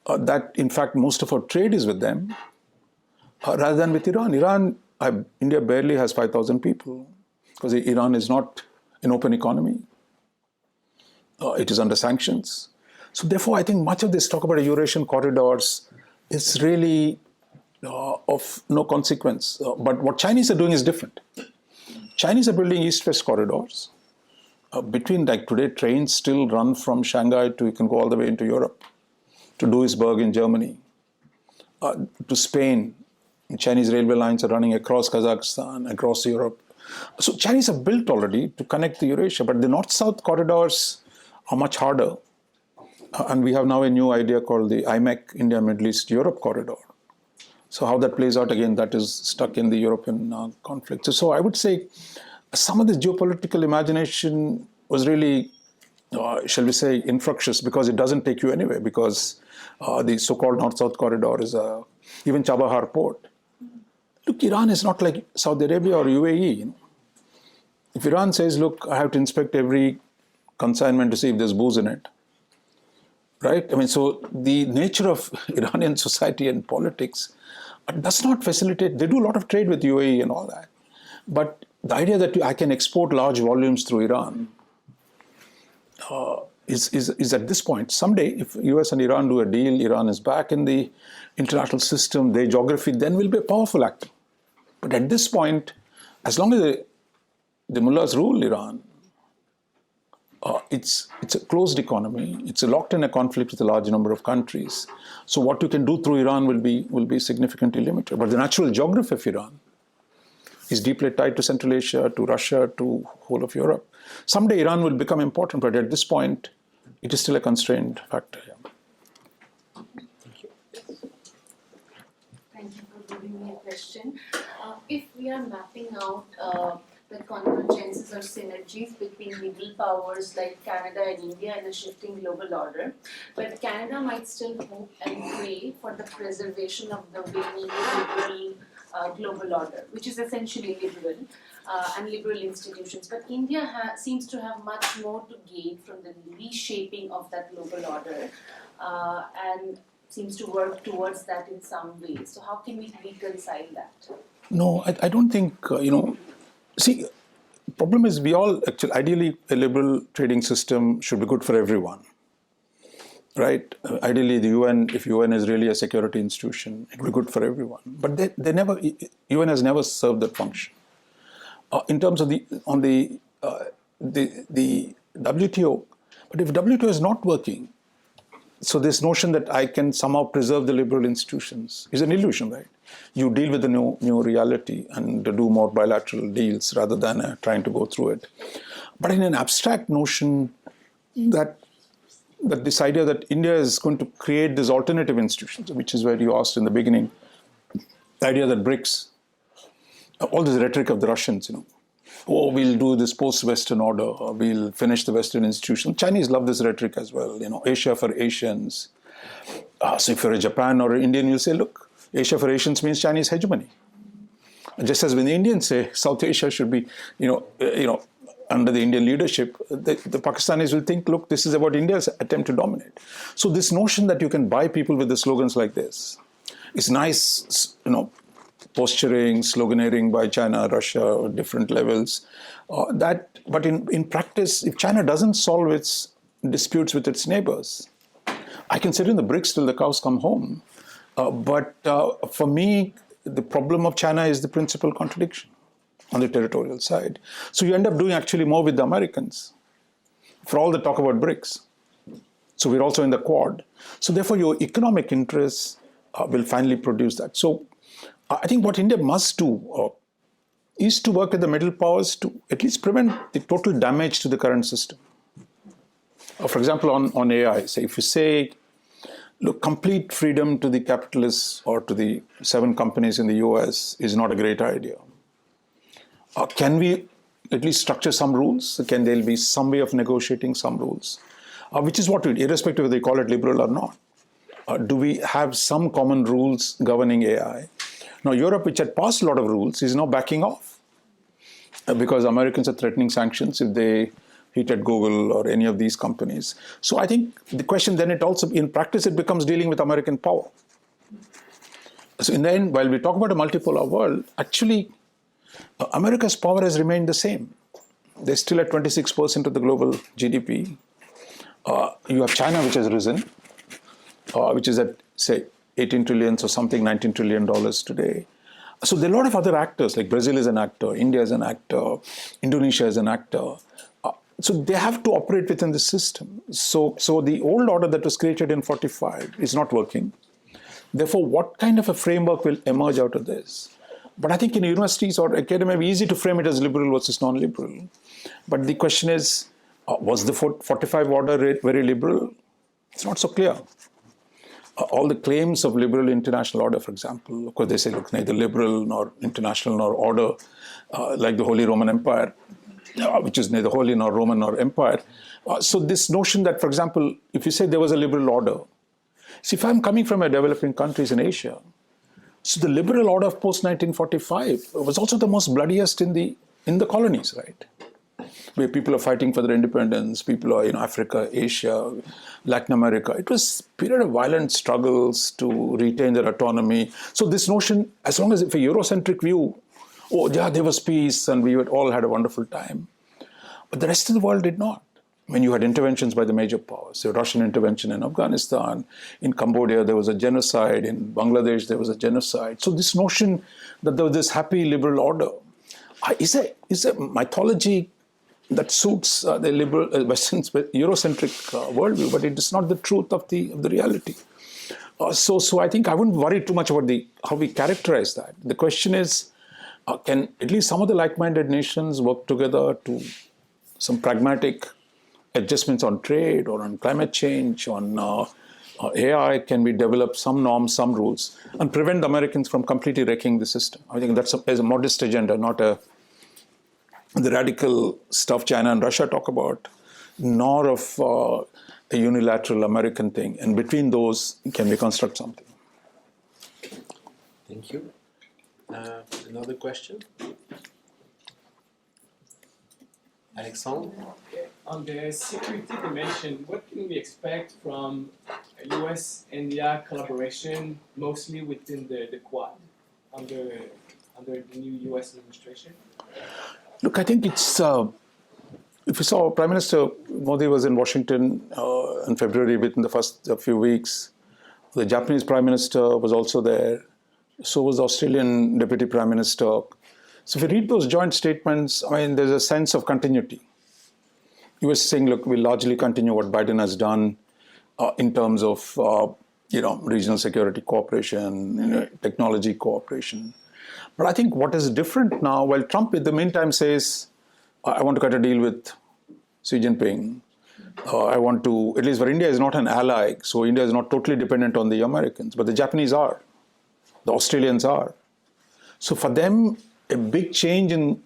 That, in fact, most of our trade is with them rather than with Iran. India barely has 5,000 people because Iran is not an open economy. It is under sanctions. So therefore, I think much of this talk about Eurasian corridors is really of no consequence. But what Chinese are doing is different. Chinese are building east-west corridors. Between, like today, trains still run from Shanghai to, you can go all the way into Europe, to Duisburg in Germany, to Spain. Chinese railway lines are running across Kazakhstan, across Europe. So Chinese have built already to connect the Eurasia, but the north-south corridors are much harder. And we have now a new idea called the IMEC, India, Middle East, Europe corridor. So how that plays out, again, that is stuck in the European conflict. So I would say some of this geopolitical imagination was really, shall we say, infructuous because it doesn't take you anywhere, because the so-called North-South corridor is even Chabahar port. Look, Iran is not like Saudi Arabia or UAE. If Iran says, look, I have to inspect every consignment to see if there's booze in it, right? So the nature of Iranian society and politics does not facilitate. They do a lot of trade with UAE and all that. But the idea that I can export large volumes through Iran is at this point. Someday, if US and Iran do a deal, Iran is back in the international system, their geography then will be a powerful actor. But at this point, as long as the mullahs rule Iran, it's a closed economy. It's locked in a conflict with a large number of countries. So what you can do through Iran will be significantly limited. But the natural geography of Iran is deeply tied to Central Asia, to Russia, to whole of Europe. Someday Iran will become important, but at this point, it is still a constrained factor. Thank you. Thank you for giving me a question. If we are mapping out the convergences or synergies between middle powers like Canada and India in a shifting global order, but Canada might still hope and pray for the preservation of the waning liberal global order, which is essentially liberal and liberal institutions. But India seems to have much more to gain from the reshaping of that global order and seems to work towards that in some ways. So how can we reconcile that? No, I don't think, see, the problem is we all, actually, ideally, a liberal trading system should be good for everyone, right? Ideally, the UN, if UN is really a security institution, it will be good for everyone. But UN has never served that function. In terms of the WTO, but if WTO is not working, so this notion that I can somehow preserve the liberal institutions is an illusion, right? You deal with the new reality and do more bilateral deals rather than trying to go through it. But in an abstract notion that this idea that India is going to create these alternative institutions, which is where you asked in the beginning, the idea that BRICS, all this rhetoric of the Russians, oh, we'll do this post-Western order, or we'll finish the Western institution. Chinese love this rhetoric as well, Asia for Asians. So if you're a Japan or an Indian, you'll say, look, Asia for Asians means Chinese hegemony. Just as when the Indians say South Asia should be, under the Indian leadership, the Pakistanis will think, look, this is about India's attempt to dominate. So this notion that you can buy people with the slogans like this is nice, posturing, sloganeering by China, Russia, at different levels. But in practice, if China doesn't solve its disputes with its neighbors, I can sit in the BRICS till the cows come home. But for me, the problem of China is the principal contradiction on the territorial side. So you end up doing actually more with the Americans. for all the talk about BRICS. So we're also in the Quad. So therefore, your economic interests will finally produce that. So I think what India must do is to work with the middle powers to at least prevent the total damage to the current system. For example, on AI, say if you say, look, complete freedom to the capitalists or to the 7 companies in the US is not a great idea. Can we at least structure some rules? Can there be some way of negotiating some rules? Which is what we, irrespective of whether they call it liberal or not. Do we have some common rules governing AI? Now, Europe, which had passed a lot of rules, is now backing off because Americans are threatening sanctions if they hit at Google or any of these companies. So I think the question then, it also, in practice, it becomes dealing with American power. So in the end, while we talk about a multipolar world, actually, America's power has remained the same. They're still at 26% of the global GDP. You have China, which has risen, which is at, say, 18 trillion or something, $19 trillion today. So there are a lot of other actors, like Brazil is an actor, India is an actor, Indonesia is an actor. So they have to operate within the system. So the old order that was created in 45 is not working. Therefore, what kind of a framework will emerge out of this? But I think in universities or academia, it's easy to frame it as liberal versus non-liberal. But the question is, was the 45 order very liberal? It's not so clear. All the claims of liberal international order, for example, of course they say, look, neither liberal nor international nor order, like the Holy Roman Empire, which is neither holy nor Roman nor empire. So this notion that, for example, if you say there was a liberal order, see, if I'm coming from a developing countries in Asia, so the liberal order of post-1945 was also the most bloodiest in the colonies, right? Where people are fighting for their independence, people are in Africa, Asia, Latin America. It was a period of violent struggles to retain their autonomy. So this notion, as long as if a Eurocentric view, oh yeah, there was peace and we all had a wonderful time. But the rest of the world did not. When you had interventions by the major powers, the Russian intervention in Afghanistan, in Cambodia there was a genocide, in Bangladesh there was a genocide. So this notion that there was this happy liberal order is a mythology that suits the liberal, Western, Eurocentric worldview, but it is not the truth of the reality. So I think I wouldn't worry too much about how we characterize that. The question is, can at least some of the like-minded nations work together to some pragmatic adjustments on trade or on climate change, on AI? Can we develop some norms, some rules, and prevent the Americans from completely wrecking the system? I think that's a modest agenda, not the radical stuff China and Russia talk about, nor of a unilateral American thing. And between those, can we construct something? Thank you. Another question? Alexandre? On the security dimension, what can we expect from US-India collaboration, mostly within the Quad, under the new US administration? Look, I think it's, if you saw Prime Minister Modi was in Washington in February within the first few weeks. The Japanese Prime Minister was also there. So was the Australian Deputy Prime Minister. So if you read those joint statements, I mean, there's a sense of continuity. He was saying, look, we'll largely continue what Biden has done in terms of, regional security cooperation, technology cooperation. But I think what is different now, while Trump in the meantime says, I want to cut a deal with Xi Jinping. I want to, at least for India, is not an ally. So India is not totally dependent on the Americans, but the Japanese are. The Australians are. So for them, a big change in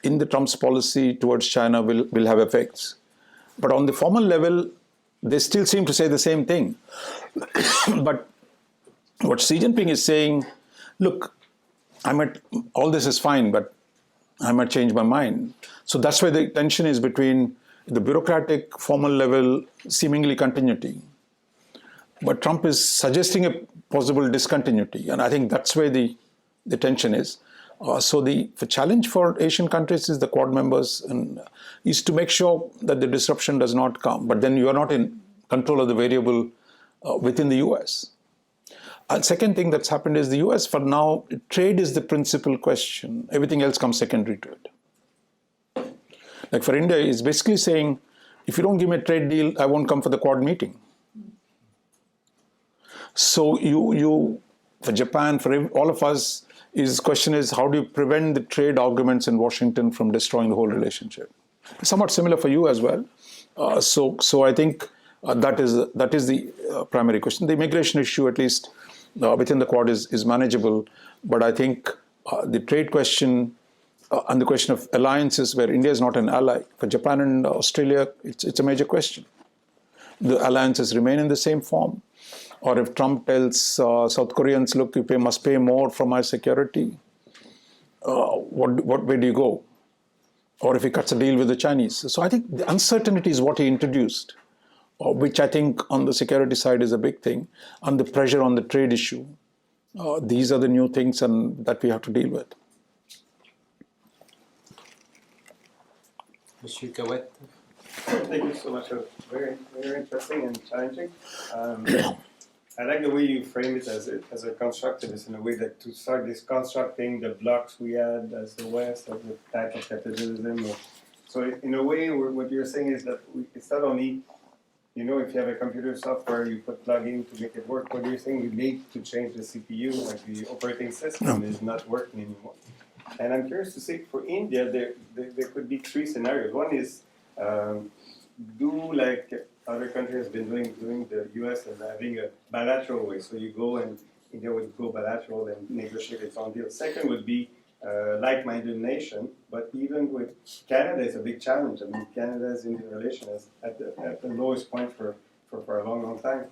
the Trump's policy towards China will have effects. But on the formal level, they still seem to say the same thing. But what Xi Jinping is saying, look, all this is fine, but I might change my mind. So that's why the tension is between the bureaucratic, formal level, seemingly continuity. But Trump is suggesting a possible discontinuity. And I think that's where the tension is. So the challenge for Asian countries is the Quad members is to make sure that the disruption does not come. But then you are not in control of the variable within the US. And second thing that's happened is the US, for now, trade is the principal question. Everything else comes secondary to it. Like for India, it's basically saying, if you don't give me a trade deal, I won't come for the Quad meeting. So you for Japan, for all of us, the question is, how do you prevent the trade arguments in Washington from destroying the whole relationship? It's somewhat similar for you as well. So I think that is the primary question. The immigration issue, at least within the Quad, is manageable. But I think the trade question and the question of alliances where India is not an ally, for Japan and Australia, it's a major question. The alliances remain in the same form. Or if Trump tells South Koreans, look, you must pay more for my security, where do you go? Or if he cuts a deal with the Chinese. So I think the uncertainty is what he introduced, which I think on the security side is a big thing. And the pressure on the trade issue, these are the new things and that we have to deal with. Monsieur Kawet. Thank you so much. Very, very interesting and challenging. I like the way you frame it as a constructivist in a way that to start constructing the blocks we had as the West, as the type of capitalism. So in a way, what you're saying is that it's not only, if you have a computer software, you put plugin to make it work. What you're saying, you need to change the CPU, like the operating system is not working anymore. And I'm curious to say, for India, there could be three scenarios. One is do like other countries have been doing the US and having a bilateral way. So you go and India would go bilateral and negotiate its own deal. Second would be like-minded nation, but even with Canada, it's a big challenge. I mean, Canada's Indian relation is at the lowest point for a long, long time.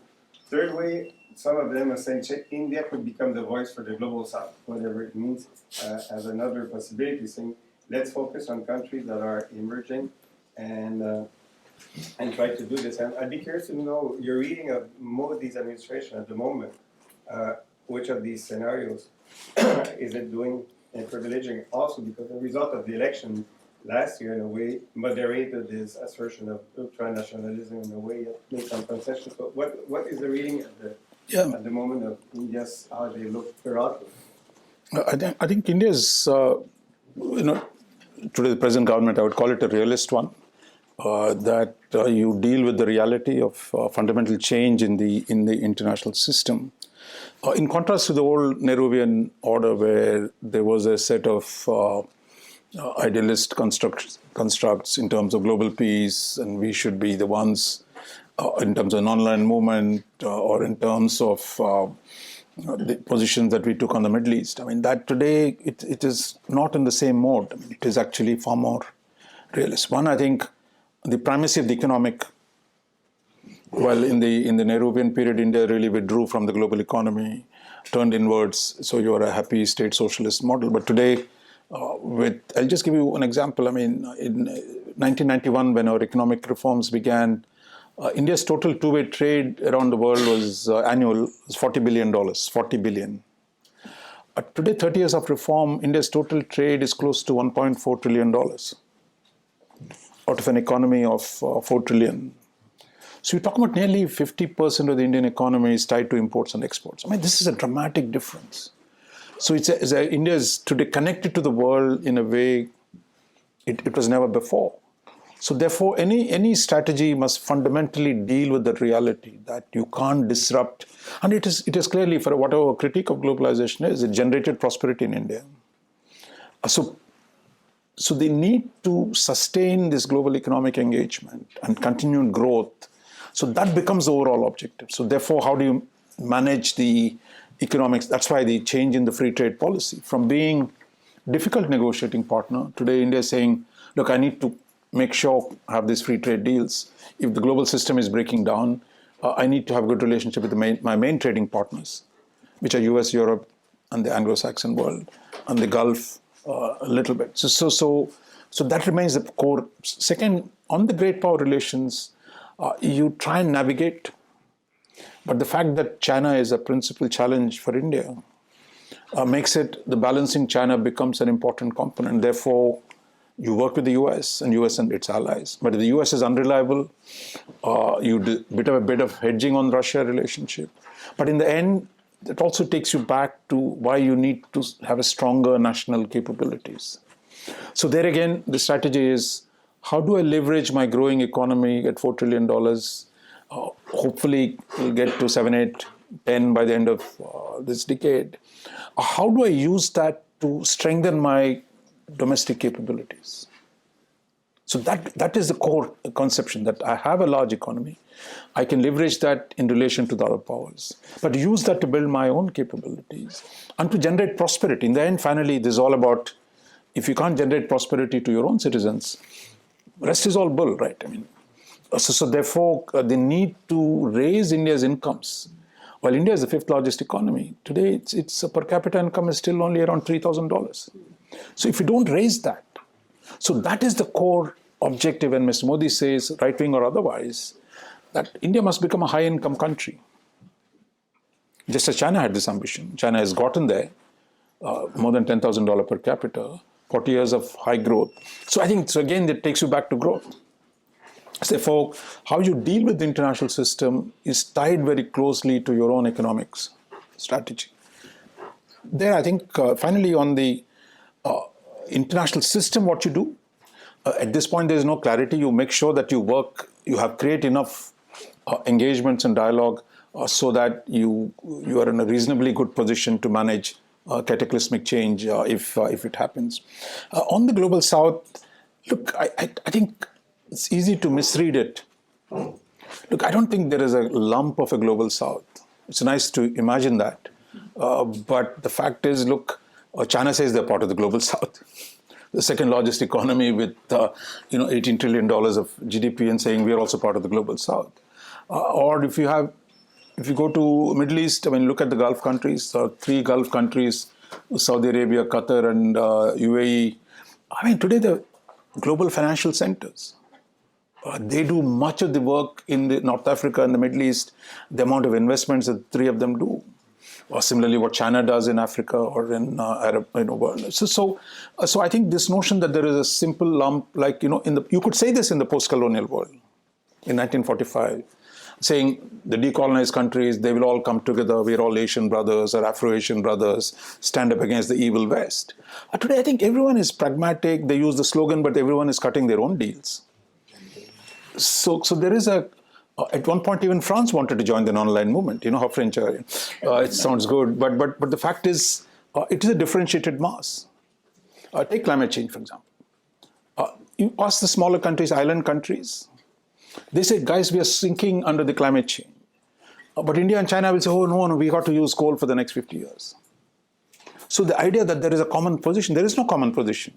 Third way, some of them are saying India could become the voice for the global South, whatever it means, as another possibility, saying let's focus on countries that are emerging and try to do this. And I'd be curious to know, you're reading of Modi's administration at the moment, which of these scenarios is it doing and privileging? Also because the result of the election last year, in a way, moderated this assertion of ultra-nationalism in a way, made some concessions. So what is the reading at the moment of India's, how they look, their outlook? I think India's, today the present government, I would call it a realist one. That you deal with the reality of fundamental change in the international system. In contrast to the old Nehruvian order, where there was a set of idealist constructs in terms of global peace, and we should be the ones in terms of non-aligned movement or in terms of the positions that we took on the Middle East. I mean, that today it is not in the same mode. I mean, it is actually far more realist. One, I think, the primacy of the economic, in the Nehruvian period, India really withdrew from the global economy, turned inwards, so you are a happy state socialist model. But today, I'll just give you an example. I mean, in 1991, when our economic reforms began, India's total two-way trade around the world was annual, was $40 billion, 40 billion. Today, 30 years of reform, India's total trade is close to $1.4 trillion. Out of an economy of 4 trillion. So you talk about nearly 50% of the Indian economy is tied to imports and exports. I mean, this is a dramatic difference. So India is today connected to the world in a way it was never before. So therefore, any strategy must fundamentally deal with the reality that you can't disrupt. And it is clearly, for whatever critique of globalization is, it generated prosperity in India. So they need to sustain this global economic engagement and continued growth. So that becomes the overall objective. So therefore, how do you manage the economics? That's why the change in the free trade policy. From being difficult negotiating partner, today India is saying, look, I need to make sure I have these free trade deals. If the global system is breaking down, I need to have a good relationship with my main trading partners, which are US, Europe, and the Anglo-Saxon world, and the Gulf, a little bit. So that remains the core. Second, on the great power relations, you try and navigate, but the fact that China is a principal challenge for India makes it, the balancing China becomes an important component. Therefore, you work with the US and its allies. But if the US is unreliable, you do a bit of hedging on Russia relationship. But in the end, it also takes you back to why you need to have a stronger national capabilities. So there again, the strategy is how do I leverage my growing economy at $4 trillion? Hopefully, we'll get to 7, 8, 10 by the end of this decade. How do I use that to strengthen my domestic capabilities? So that is the core conception, that I have a large economy. I can leverage that in relation to the other powers, but use that to build my own capabilities and to generate prosperity. In the end, finally, this is all about, if you can't generate prosperity to your own citizens, rest is all bull, right? I mean, so therefore, the need to raise India's incomes. While India is the 5th largest economy, today its per capita income is still only around $3,000. So if you don't raise that, so that is the core objective when Mr. Modi says, right-wing or otherwise, that India must become a high-income country. Just as China had this ambition. China has gotten there, more than $10,000 per capita, 40 years of high growth. So I think, so again, that takes you back to growth. So therefore, how you deal with the international system is tied very closely to your own economics strategy. There, I think, finally, on the international system, what you do, at this point, there is no clarity. You make sure that you work, you have create enough engagements and dialogue so that you are in a reasonably good position to manage cataclysmic change if it happens. On the Global South, look, I think it's easy to misread it. Look, I don't think there is a lump of a Global South. It's nice to imagine that. But the fact is, look, China says they're part of the Global South. The 2nd largest economy with $18 trillion of GDP, and saying we are also part of the Global South. Or if you go to Middle East, I mean, look at the Gulf countries, 3 Gulf countries, Saudi Arabia, Qatar, and UAE. I mean, today the global financial centers. They do much of the work in North Africa and the Middle East, the amount of investments that 3 of them do. Or similarly, what China does in Africa or in Arab world. So I think this notion that there is a simple lump, like you could say this in the post-colonial world in 1945, saying the decolonized countries, they will all come together. We're all Asian brothers or Afro-Asian brothers, stand up against the evil West. Today, I think everyone is pragmatic. They use the slogan, but everyone is cutting their own deals. So there is at one point, even France wanted to join the non-aligned movement. You know how French are. It sounds good, but the fact is, it is a differentiated mass. Take climate change, for example. You ask the smaller countries, island countries, they say, guys, we are sinking under the climate change. But India and China will say, oh, no, we got to use coal for the next 50 years. So the idea that there is a common position, there is no common position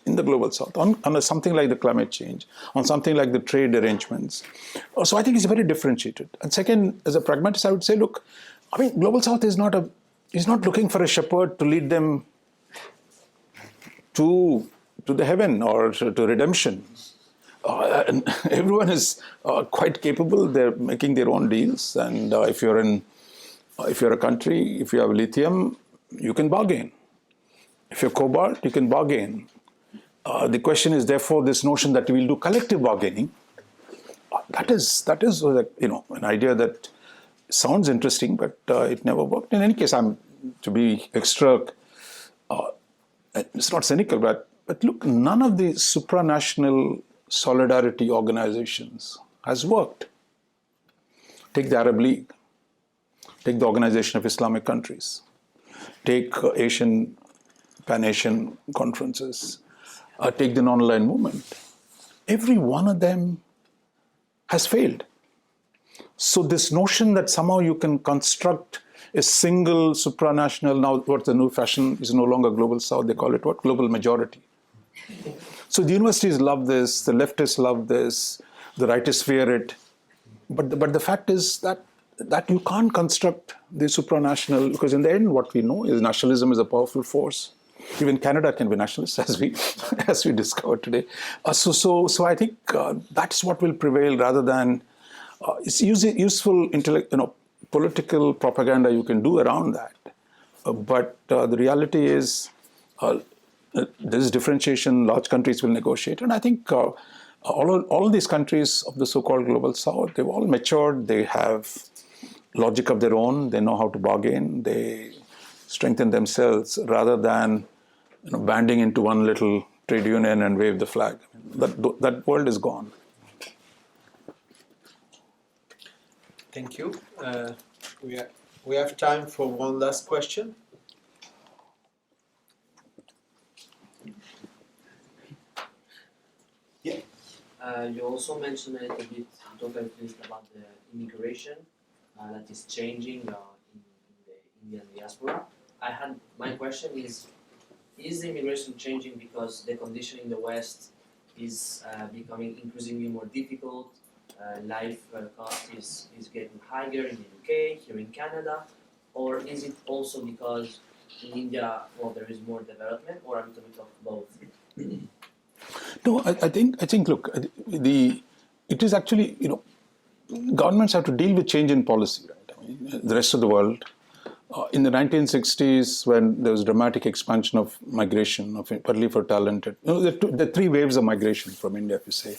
in the Global South on something like the climate change, on something like the trade arrangements. So I think it's very differentiated. And second, as a pragmatist, I would say, look, I mean, Global South is not looking for a shepherd to lead them to the heaven or to redemption. And everyone is quite capable. They're making their own deals. And if you're a country, if you have lithium, you can bargain. If you're cobalt, you can bargain. The question is, therefore, this notion that we will do collective bargaining. That is an idea that sounds interesting, but it never worked. In any case, to be extra. It's not cynical, but look, none of the supranational solidarity organizations has worked. Take the Arab League. Take the Organization of Islamic Countries. Take Pan-Asian conferences. Take the non-aligned movement. Every one of them has failed. So this notion that somehow you can construct a single supranational, now what the new fashion is no longer Global South, they call it what? Global majority. So the universities love this, the leftists love this, the rightists fear it. But the fact is that you can't construct the supranational, because in the end what we know is nationalism is a powerful force. Even Canada can be nationalist, as we discovered today. So I think that's what will prevail, rather than it's useful political propaganda you can do around that. But the reality is there is differentiation. Large countries will negotiate, and I think all these countries of the so-called Global South, they've all matured. They have logic of their own. They know how to bargain. They strengthen themselves rather than banding into one little trade union and wave the flag. That world is gone. Thank you. We have time for one last question. You also mentioned a little bit, you talked a little bit about the immigration that is changing in the Indian diaspora. My question is the immigration changing because the condition in the West is becoming increasingly more difficult, life cost is getting higher in the UK, here in Canada, or is it also because in India, well, there is more development, or a little bit of both? No, I think. Look, it is actually, governments have to deal with change in policy. Right? I mean, the rest of the world, in the 1960s, when there was dramatic expansion of migration, particularly for talented, there are three waves of migration from India, if you say.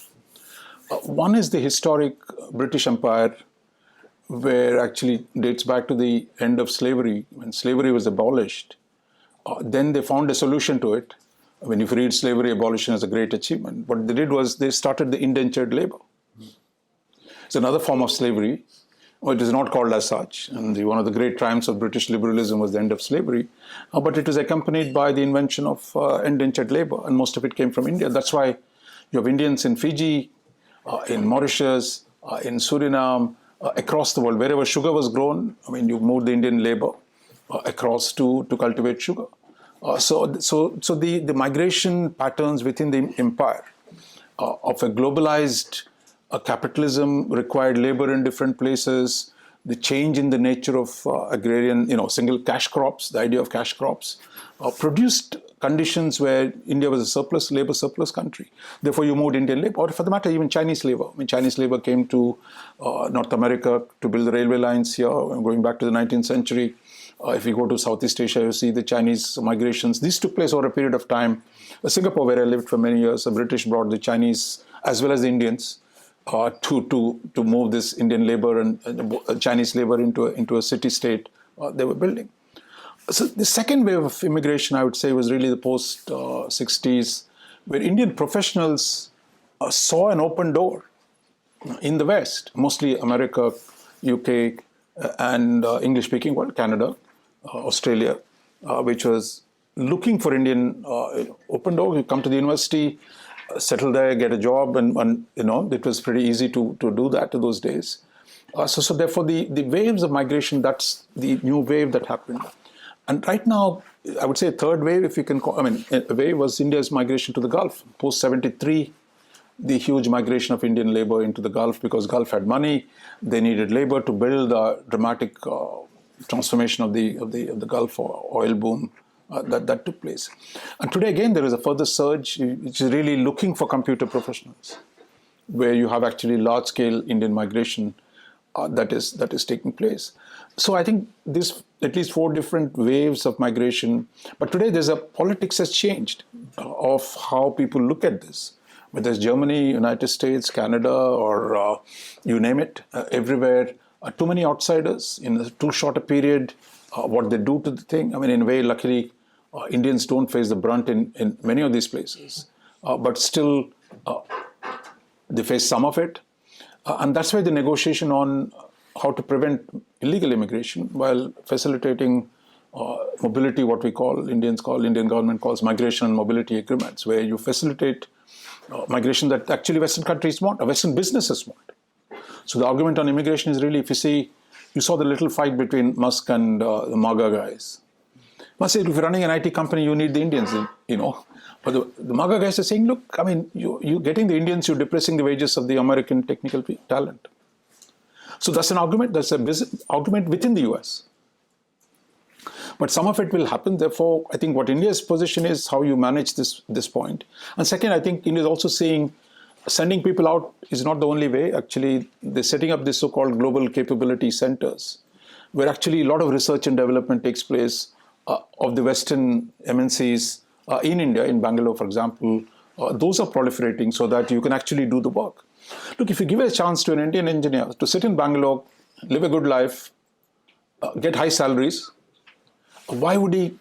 One is the historic British Empire, where actually dates back to the end of slavery, when slavery was abolished. Then they found a solution to it. I mean, if you read Slavery Abolition as a great achievement, what they did was they started the indentured labor. It's another form of slavery. It is not called as such. And one of the great triumphs of British liberalism was the end of slavery. But it was accompanied by the invention of indentured labor, and most of it came from India. That's why you have Indians in Fiji, in Mauritius, in Suriname, across the world. Wherever sugar was grown, I mean, you moved the Indian labor across to cultivate sugar. So the migration patterns within the empire of a globalized capitalism required labor in different places, the change in the nature of agrarian, single cash crops, the idea of cash crops, produced conditions where India was a labor surplus country. Therefore, you moved Indian labor, or for the matter, even Chinese labor. I mean, Chinese labor came to North America to build the railway lines here, going back to the 19th century. If you go to Southeast Asia, you see the Chinese migrations. These took place over a period of time. Singapore, where I lived for many years, the British brought the Chinese as well as the Indians to move this Indian labor and Chinese labor into a city-state they were building. So the second wave of immigration, I would say, was really the post-60s, where Indian professionals saw an open door in the West, mostly America, UK, and English-speaking world, Canada, Australia, which was looking for Indian open door. You come to the university, settle there, get a job, and it was pretty easy to do that in those days. So therefore, the waves of migration, that's the new wave that happened. And right now, I would say a third wave, if you can call, a wave was India's migration to the Gulf. Post-73, the huge migration of Indian labor into the Gulf, because Gulf had money, they needed labor to build a dramatic transformation of the Gulf oil boom that took place. And today, again, there is a further surge, which is really looking for computer professionals, where you have actually large-scale Indian migration that is taking place. So I think there's at least 4 different waves of migration. But today, politics has changed of how people look at this. Whether it's Germany, United States, Canada, or you name it, everywhere, too many outsiders in too short a period, what they do to the thing. I mean, in a way, luckily, Indians don't face the brunt in many of these places. But still, they face some of it. And that's why the negotiation on how to prevent illegal immigration while facilitating mobility, what Indian government calls migration and mobility agreements, where you facilitate migration that actually Western countries want, or Western businesses want. So the argument on immigration is really, if you saw the little fight between Musk and the MAGA guys. Musk said, if you're running an IT company, you need the Indians, But the MAGA guys are saying, look, I mean, you're getting the Indians, you're depressing the wages of the American technical talent. So that's an argument, that's a business argument within the US. But some of it will happen. Therefore, I think what India's position is how you manage this point. And second, I think India is also seeing sending people out is not the only way. Actually, they're setting up these so-called global capability centers, where actually a lot of research and development takes place of the Western MNCs in India, in Bangalore, for example. Those are proliferating so that you can actually do the work. Look, if you give a chance to an Indian engineer to sit in Bangalore, live a good life, get high salaries, why would he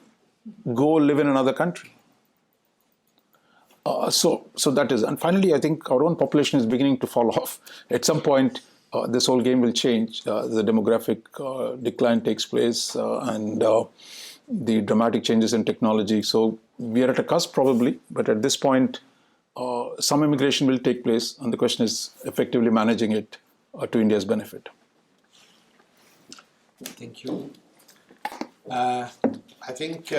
go live in another country? So that is, and finally, I think our own population is beginning to fall off. At some point, this whole game will change. The demographic decline takes place, and the dramatic changes in technology. So we are at a cusp probably, but at this point, some immigration will take place, and the question is effectively managing it to India's benefit. Thank you. I think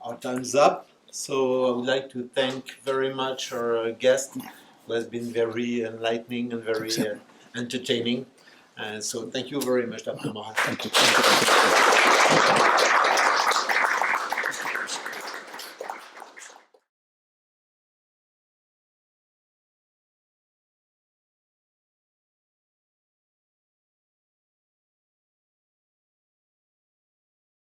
our time's up. So I would like to thank very much our guest, who has been very enlightening and very entertaining. So thank you very much, Dr. Mohan. Thank you.